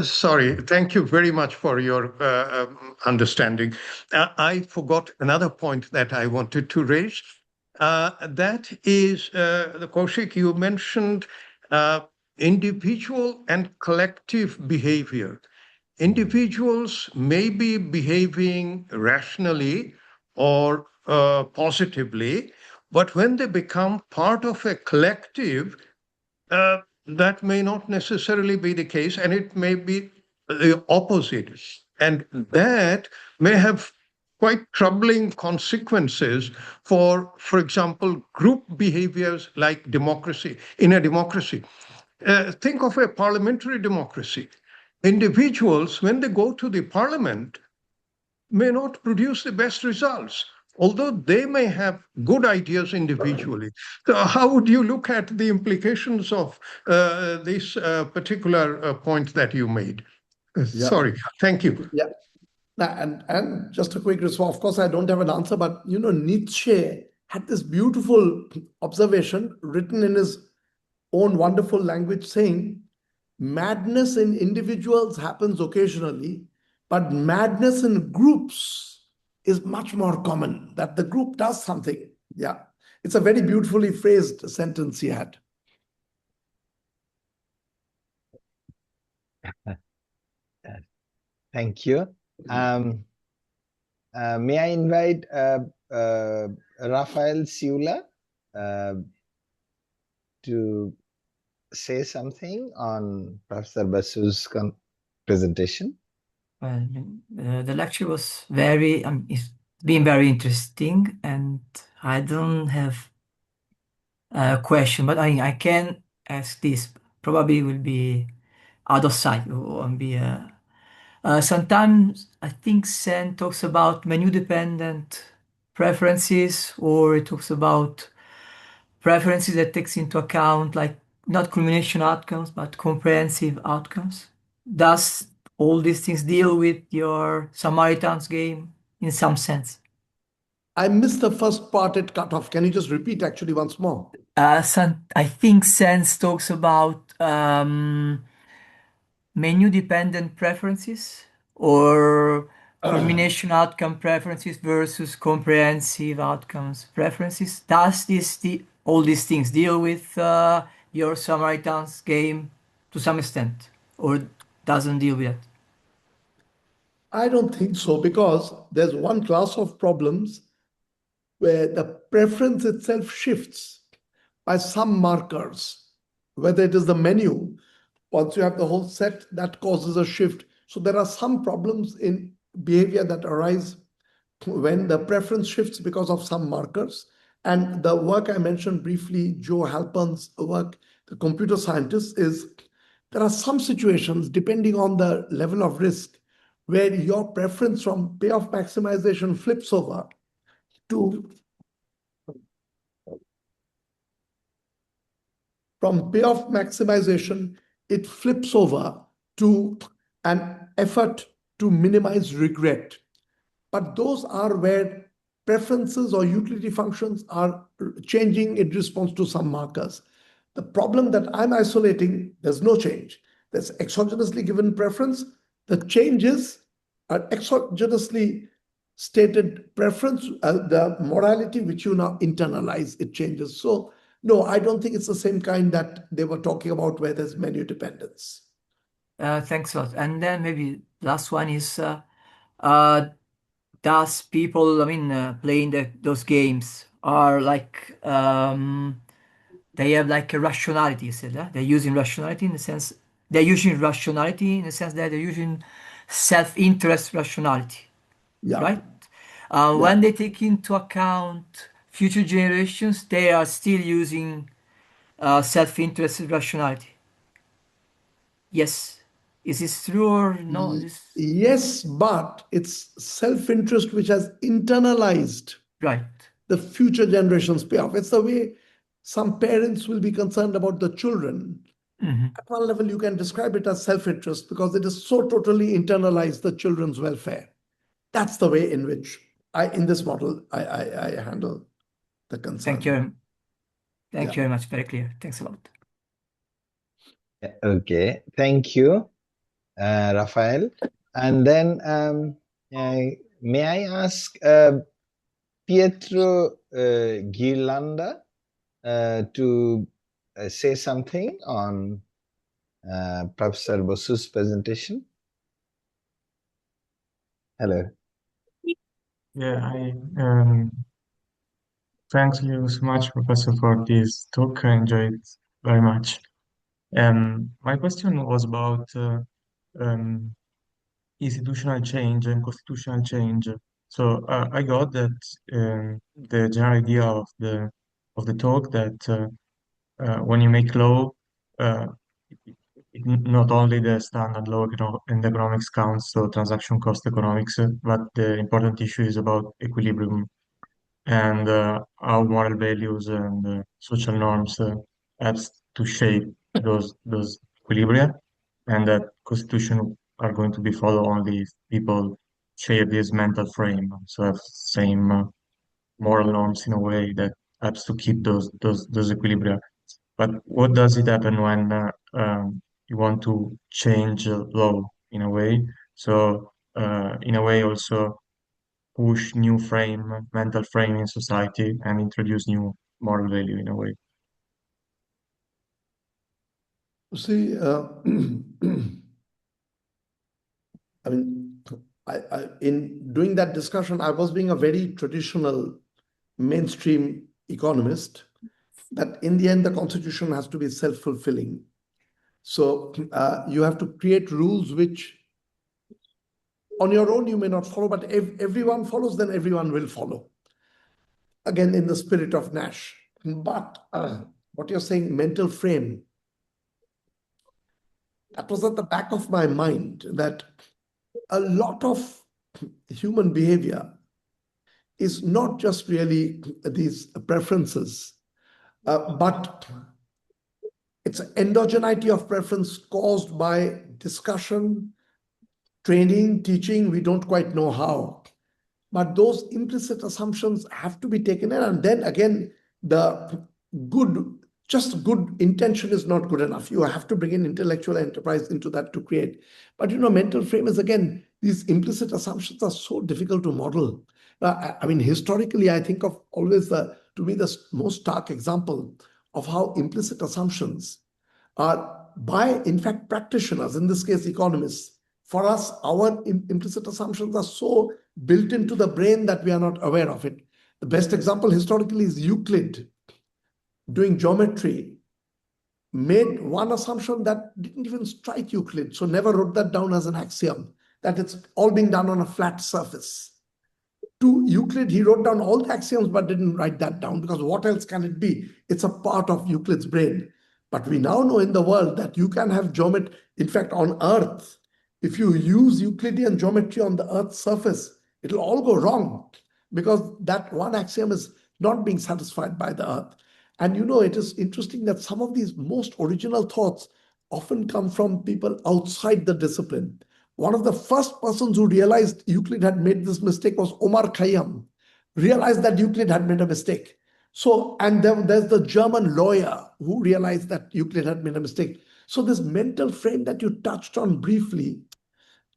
S6: Sorry. Thank you very much for your understanding. I forgot another point that I wanted to raise. That is, Kaushik, you mentioned individual and collective behavior. Individuals may be behaving rationally or positively, but when they become part of a collective, that may not necessarily be the case, and it may be the opposite. And that may have quite troubling consequences for example, group behaviors like democracy. In a democracy, think of a parliamentary democracy. Individuals, when they go to the parliament, may not produce the best results, although they may have good ideas individually. So how would you look at the implications of this particular point that you made? Sorry, thank you.
S2: Yeah. And just a quick response. Of course, I don't have an answer, but Nietzsche had this beautiful observation written in his own wonderful language saying, madness in individuals happens occasionally, but madness in groups is much more common, that the group does something. Yeah. It's a very beautifully phrased sentence he had.
S1: Thank you. May I invite Rafael Siula to say something on Professor Basu's presentation?
S8: Well, the lecture was it's been very interesting, and I don't have a question, but I can ask this. Probably will be out of sight or be sometimes I think Sen talks about menu dependent preferences, or it talks about preferences that takes into account like not culmination outcomes but comprehensive outcomes. Does all these things deal with your Samaritan's game in some sense?
S2: I missed the first part, it cut off. Can you just repeat actually once more?
S8: I think Sense talks about menu dependent preferences or culmination outcome preferences versus comprehensive outcomes preferences. Does all these things deal with your Samaritan's game to some extent, or doesn't deal with it?
S2: I don't think so, because there's one class of problems where the preference itself shifts by some markers, whether it is the menu. Once you have the whole set, that causes a shift. So there are some problems in behavior that arise when the preference shifts because of some markers. And the work I mentioned briefly, Joe Halpern's work, the computer scientist, is there are some situations, depending on the level of risk, where your preference from payoff maximization flips over to from payoff maximization, it flips over to an effort to minimize regret. But those are where preferences or utility functions are changing in response to some markers. The problem that I'm isolating, there's no change. There's exogenously given preference. The changes are exogenously stated preference, the morality which you now internalize, it changes. So no, I don't think it's the same kind that they were talking about where there's menu dependence.
S8: Thanks a lot. And then maybe last one is, does people, playing those games are like, they have like a rationality, you said, huh? They're using rationality in the sense, they're using rationality in the sense that they're using self-interest rationality,
S2: Yeah.
S8: right? When they take into account future generations, they are still using self-interest rationality. Yes. Is this true or no?
S2: Yes, but it's self-interest which has internalized
S8: Right.
S2: the future generations payoff. It's the way some parents will be concerned about the children. At one level, you can describe it as self-interest because it is so totally internalized the children's welfare. That's the way in which in this model, I handle the concern.
S8: Thank you. Thank you very much. Very clear. Thanks a lot.
S1: Okay. Thank you, Raphael. And then may I ask Pietro Ghirlanda to say something on Professor Basu's presentation? Hello.
S9: Yeah, thanks you so much, Professor, for this talk. I enjoyed it very much. My question was about institutional change and constitutional change. So I got that the general idea of the talk that when you make law, not only the standard law and economics counts, so transaction cost economics, but the important issue is about equilibrium and how moral values and social norms helps to shape those equilibria, and that constitution are going to be followed only if people share this mental frame, so have same moral norms in a way that helps to keep those equilibria. But what does it happen when you want to change law in a way? So in a way also push new mental frame in society and introduce new moral value in a way.
S2: See, in doing that discussion, I was being a very traditional mainstream economist, that in the end, the constitution has to be self-fulfilling. So you have to create rules which on your own you may not follow, but if everyone follows, then everyone will follow. Again, in the spirit of Nash. But what you're saying, mental frame, that was at the back of my mind, that a lot of human behavior is not just really these preferences, but it's an endogeneity of preference caused by discussion, training, teaching, we don't quite know how. But those implicit assumptions have to be taken in. And then again, the just good intention is not good enough. You have to bring in intellectual enterprise into that to create. But mental frame is, again, these implicit assumptions are so difficult to model. Historically, I think of always to me, the most stark example of how implicit assumptions are by, in fact, practitioners, in this case, economists. For us, our implicit assumptions are so built into the brain that we are not aware of it. The best example historically is Euclid doing geometry, made one assumption that didn't even strike Euclid, so never wrote that down as an axiom, that it's all being done on a flat surface. To Euclid, he wrote down all the axioms but didn't write that down, because what else can it be? It's a part of Euclid's brain. But we now know in the world that you can have geometry. In fact, on Earth, if you use Euclidean geometry on the Earth's surface, it'll all go wrong, because that one axiom is not being satisfied by the Earth. And it is interesting that some of these most original thoughts often come from people outside the discipline. One of the first persons who realized Euclid had made this mistake was Omar Khayyam, realized that Euclid had made a mistake. So, and then there's the German lawyer who realized that Euclid had made a mistake. So this mental frame that you touched on briefly,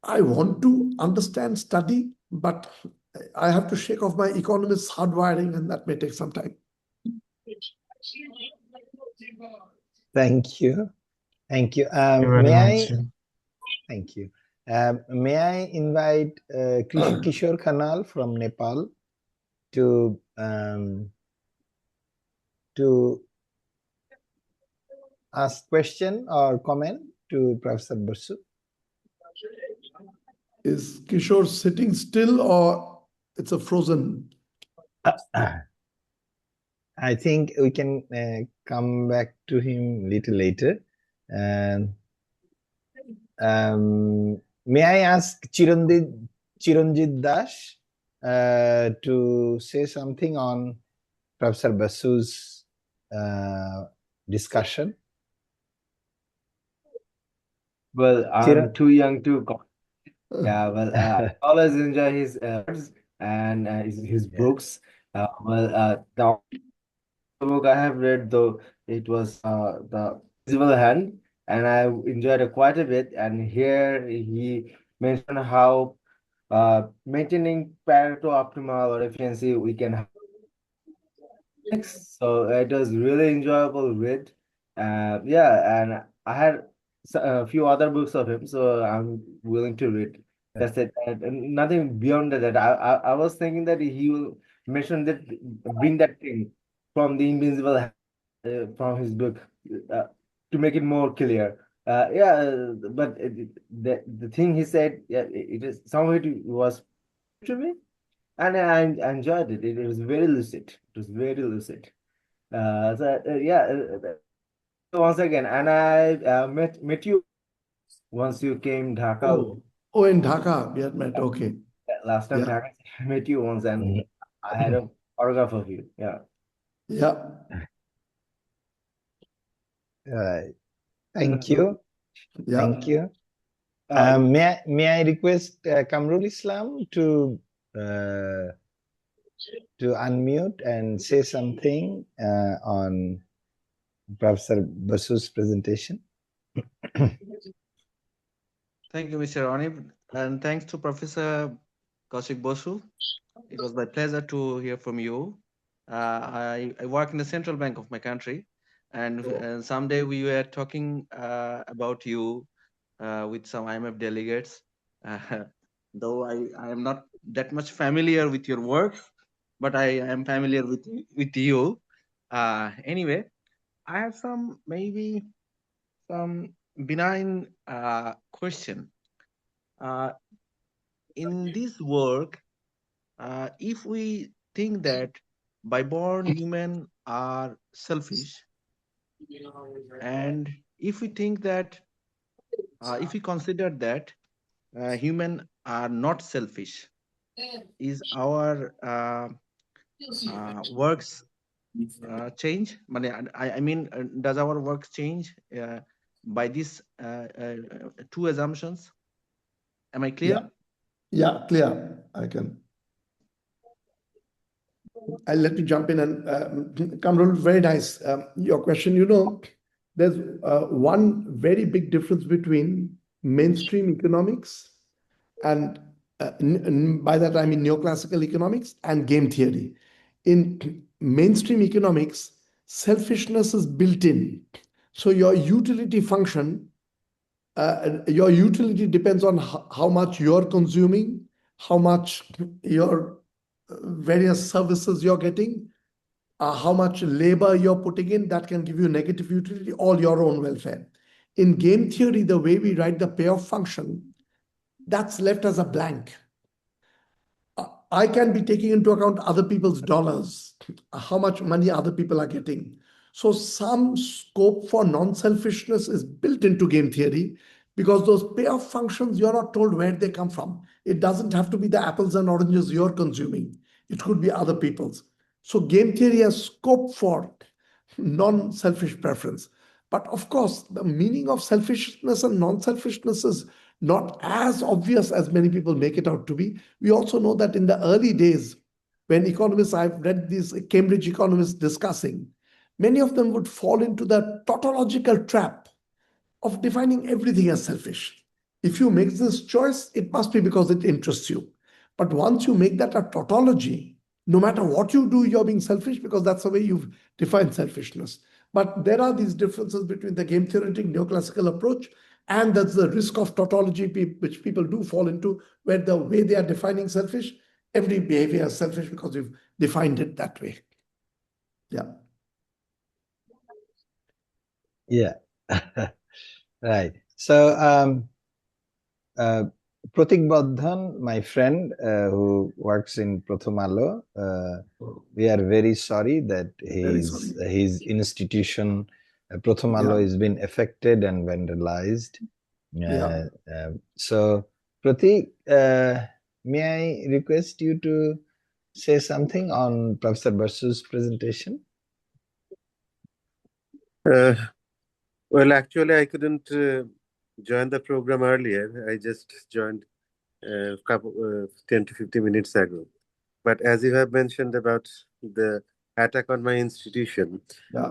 S2: I want to understand, study, but I have to shake off my economist's hardwiring, and that may take some time.
S1: Thank you. Thank you.
S9: Thank you very
S1: May
S9: much.
S1: Thank you. May I invite Kishore Khanal from Nepal to ask question or comment to Professor Basu?
S2: Is Kishore sitting still, or it's a frozen?
S1: I think we can come back to him little later. And may I ask Chiranjit Das to say something on Professor Basu's discussion?
S10: Well, I'm too young to comment. Yeah, well, I always enjoy his words and his books. The book I have read, though, it was The Invisible Hand, and I enjoyed it quite a bit. And here he mentioned how maintaining Pareto optimal or efficiency we can have. So it was really enjoyable read. Yeah, and I had a few other books of him, so I'm willing to read. That's it. And nothing beyond that. I was thinking that he will mention that, bring that thing from the Invincible Hand, from his book, to make it more clear. But the thing he said, yeah, it is somehow it was to me, and I enjoyed it. It was very lucid. It was very lucid. Once again, and I met you once you came Dhaka.
S2: Oh, in Dhaka we had met. Okay.
S10: Last time Dhaka, I met you once, and I had an autograph of you. Yeah.
S2: Yeah.
S1: Thank you.
S2: Yeah.
S1: Thank you. May I request Kamrul Islam to unmute and say something on Professor Basu's presentation?
S11: Thank you, Mr. Onib, and thanks to Professor Kaushik Basu. It was my pleasure to hear from you. I work in the central bank of my country, and someday we were talking about you with some IMF delegates. Though I am not that much familiar with your work, but I am familiar with you. Anyway, I have some benign question. In this work, if we think that by born human are selfish, and if we think that, if we consider that human are not selfish, is our works change? I mean, does our work change by these two assumptions? Am I clear?
S2: Yeah, clear. I can. Let me jump in and Kamrul, very nice. Your question, there's one very big difference between mainstream economics and by that I mean neoclassical economics and game theory. In mainstream economics, selfishness is built in. So your utility function, your utility depends on how much you're consuming, how much your various services you're getting, how much labor you're putting in, that can give you negative utility, all your own welfare. In game theory, the way we write the payoff function, that's left as a blank. I can be taking into account other people's dollars, how much money other people are getting. So some scope for non-selfishness is built into game theory because those payoff functions, you're not told where they come from. It doesn't have to be the apples and oranges you're consuming. It could be other people's. So game theory has scope for non-selfish preference. But of course, the meaning of selfishness and non-selfishness is not as obvious as many people make it out to be. We also know that in the early days, when economists, I've read these Cambridge economists discussing, many of them would fall into the tautological trap of defining everything as selfish. If you make this choice, it must be because it interests you. But once you make that a tautology, no matter what you do, you're being selfish because that's the way you've defined selfishness. But there are these differences between the game theoretic neoclassical approach and that's the risk of tautology which people do fall into, where the way they are defining selfish, every behavior is selfish because you've defined it that way. Yeah.
S1: Yeah. Right. So Pratik Badhan, my friend who works in Pratham Alo, we are very sorry that his institution, Pratham Alo, has been affected and vandalized. So, Pratik, may I request you to say something on Professor Basu's presentation?
S12: Well, actually, I couldn't join the program earlier. I just joined a couple 10 to 15 minutes ago. But as you have mentioned about the attack on my institution,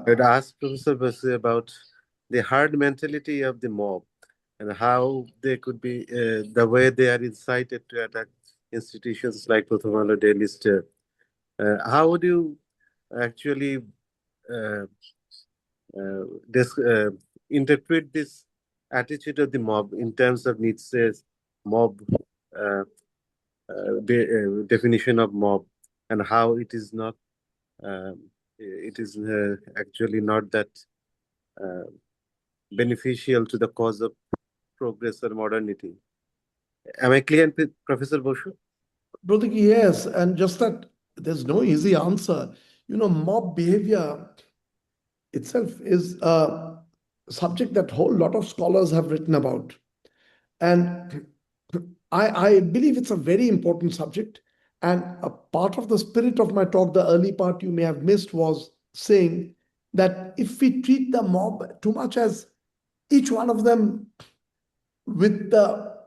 S12: I'd ask Professor Basu about the hard mentality of the mob and how they could be, the way they are incited to attack institutions like Pratham Alo Daily Star. How would you actually interpret this attitude of the mob in terms of Nietzsche's mob definition of mob, and how it is not, it is actually not that beneficial to the cause of progress or modernity. Am I clear, Professor Basu?
S2: Yes, and just that there's no easy answer. You know, mob behavior itself is a subject that a whole lot of scholars have written about. And I believe it's a very important subject. And a part of the spirit of my talk, the early part you may have missed, was saying that if we treat the mob too much as each one of them with the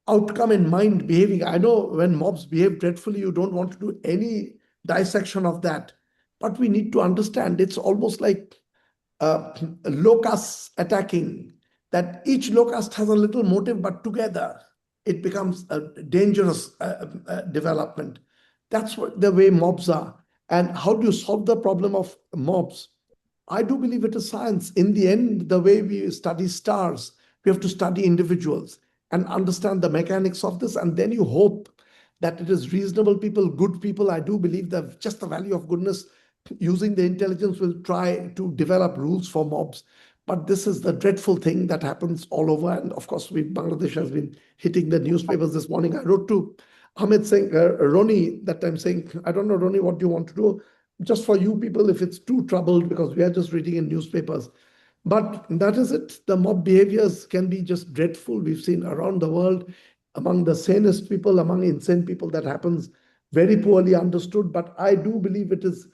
S2: outcome in mind behaving. I know when mobs behave dreadfully, you don't want to do any dissection of that. But we need to understand it's almost like locusts attacking, that each locust has a little motive, but together it becomes a dangerous development. That's what the way mobs are. And how do you solve the problem of mobs? I do believe it is science. In the end, the way we study stars, we have to study individuals and understand the mechanics of this. And then you hope that it is reasonable people, good people. I do believe that just the value of goodness, using the intelligence, will try to develop rules for mobs. But this is the dreadful thing that happens all over. And of course, Bangladesh has been hitting the newspapers this morning. I wrote to Ahmed saying, Roni, that I'm saying, I don't know, Roni, what do you want to do? Just for you people, if it's too troubled, because we are just reading in newspapers. But that is it. The mob behaviors can be just dreadful. We've seen around the world, among the sanest people, among insane people, that happens very poorly understood. But I do believe it is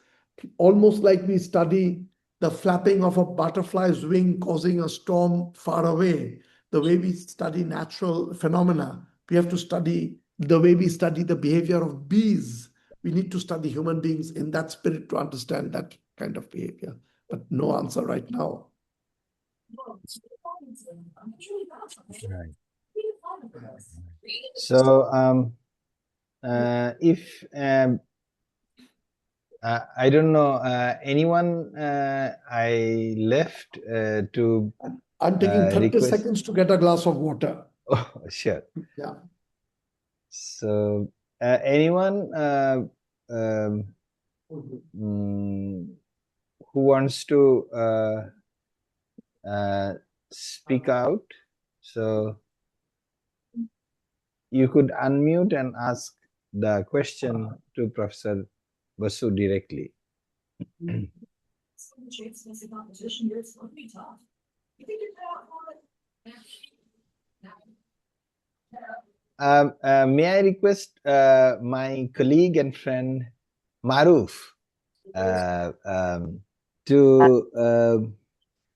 S2: almost like we study the flapping of a butterfly's wing causing a storm far away. The way we study natural phenomena, we have to study the way we study the behavior of bees. We need to study human beings in that spirit to understand that kind of behavior. But no answer right now.
S1: Right. So, if I don't know anyone, I left to.
S2: I'm taking 30 seconds to get a glass of water.
S1: Oh, sure.
S2: Yeah.
S1: So, anyone who wants to speak out? So you could unmute and ask the question to Professor Basu directly. May I request my colleague and friend Maruf to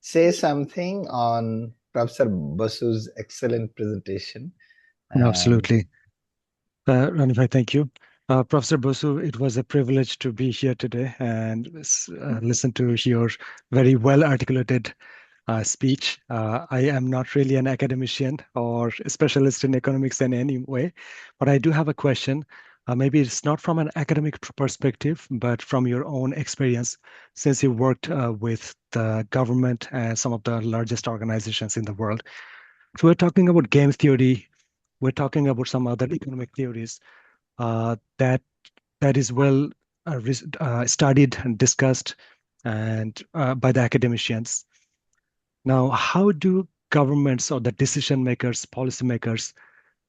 S1: say something on Professor Basu's excellent presentation.
S3: Absolutely. Ranibhai, thank you. Professor Basu, it was a privilege to be here today and listen to your very well articulated speech. I am not really an academician or a specialist in economics in any way, but I do have a question. Maybe it's not from an academic perspective, but from your own experience, since you worked with the government and some of the largest organizations in the world. So we're talking about game theory. We're talking about some other economic theories that is well studied and discussed and by the academicians. Now, how do governments or the decision makers, policymakers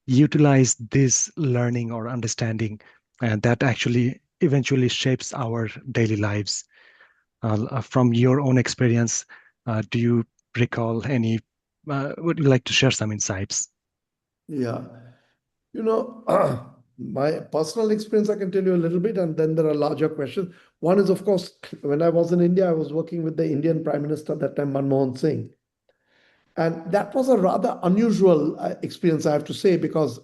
S3: utilize this learning or understanding and that actually eventually shapes our daily lives? From your own experience, do you recall any, would you like to share some insights?
S2: Yeah. My personal experience, I can tell you a little bit, and then there are larger questions. One is, of course, when I was in India, I was working with the Indian Prime Minister at that time, Manmohan Singh. And that was a rather unusual experience, I have to say, because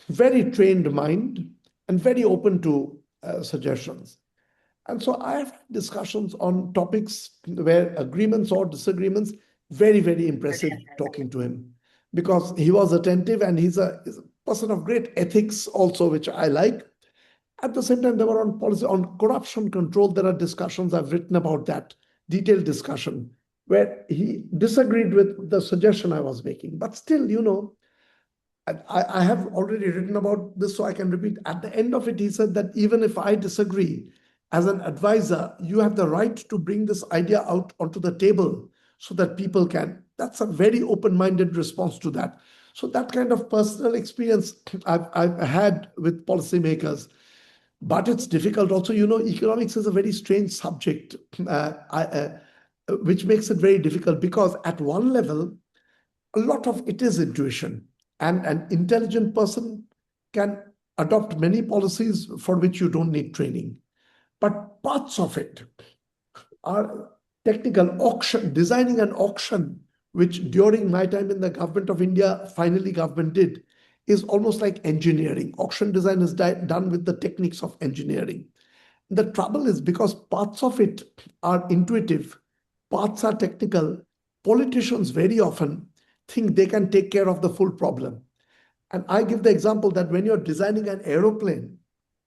S2: very trained mind and very open to suggestions. And so I have had discussions on topics where agreements or disagreements, very, very impressive talking to him because he was attentive and he's a person of great ethics also, which I like. At the same time, there were on policy, on corruption control, there are discussions, I've written about that, detailed discussion, where he disagreed with the suggestion I was making. But still, I have already written about this, so I can repeat. At the end of it, he said that even if I disagree, as an advisor, you have the right to bring this idea out onto the table so that people can. That's a very open-minded response to that. So that kind of personal experience I've had with policymakers. But it's difficult also. Economics is a very strange subject, which makes it very difficult because at one level, a lot of it is intuition. And an intelligent person can adopt many policies for which you don't need training. But parts of it are technical. Auction, designing an auction, which during my time in the government of India, finally government did, is almost like engineering. Auction design is done with the techniques of engineering. The trouble is because parts of it are intuitive, parts are technical, politicians very often think they can take care of the full problem. And I give the example that when you're designing an aeroplane,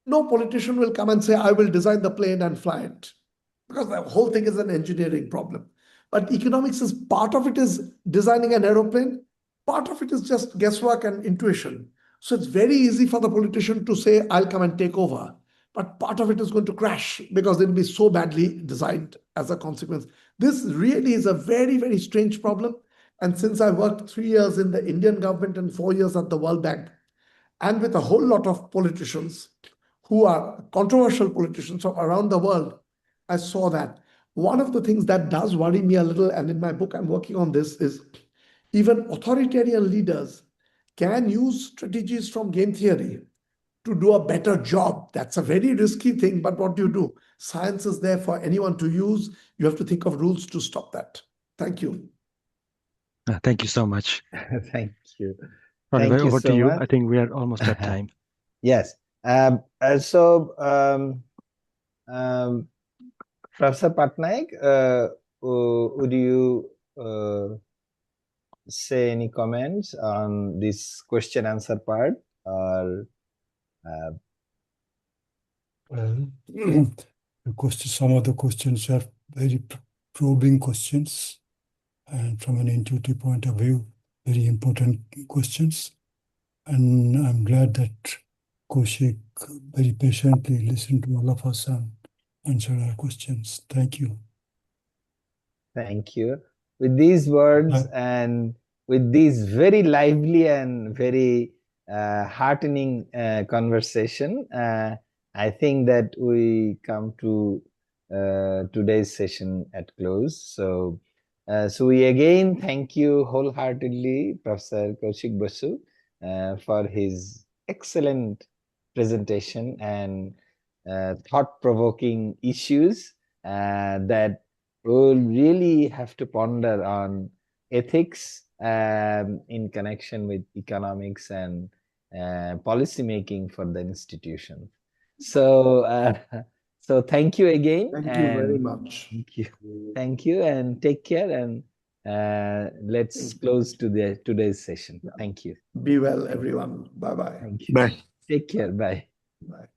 S2: no politician will come and say, I will design the plane and fly it, because the whole thing is an engineering problem. But economics is part of it is designing an aeroplane, part of it is just guesswork and intuition. So it's very easy for the politician to say, I'll come and take over. But part of it is going to crash because it'll be so badly designed as a consequence. This really is a very, very strange problem. And since I worked 3 years in the Indian government and 4 years at the World Bank, and with a whole lot of politicians who are controversial politicians from around the world, I saw that. One of the things that does worry me a little, and in my book I'm working on this, is even authoritarian leaders can use strategies from game theory to do a better job. That's a very risky thing, but what do you do? Science is there for anyone to use. You have to think of rules to stop that. Thank you.
S3: Thank you so much.
S1: Thank you.
S3: Thank you over
S1: so
S3: to you.
S1: much.
S3: I think we are almost at time.
S1: Yes. Professor Pattanaik, would you say any comments on this question answer part? Or
S4: well, some of the questions are very probing questions, and from an intuitive point of view, very important questions. And I'm glad that Kaushik very patiently listened to all of us and answered our questions. Thank you.
S1: Thank you. With these words and with these very lively and very heartening conversation, I think that we come to today's session at close. So, we again thank you wholeheartedly, Professor Kaushik Basu, for his excellent presentation and thought-provoking issues that we'll really have to ponder on ethics in connection with economics and policy making for the institution. So, so thank you again.
S2: Thank you very much.
S1: Thank you, and take care. And let's close to today's session. Thank you.
S2: Be well, everyone. Bye bye.
S1: Thank you.
S6: Bye.
S1: Take care. Bye.
S2: Bye.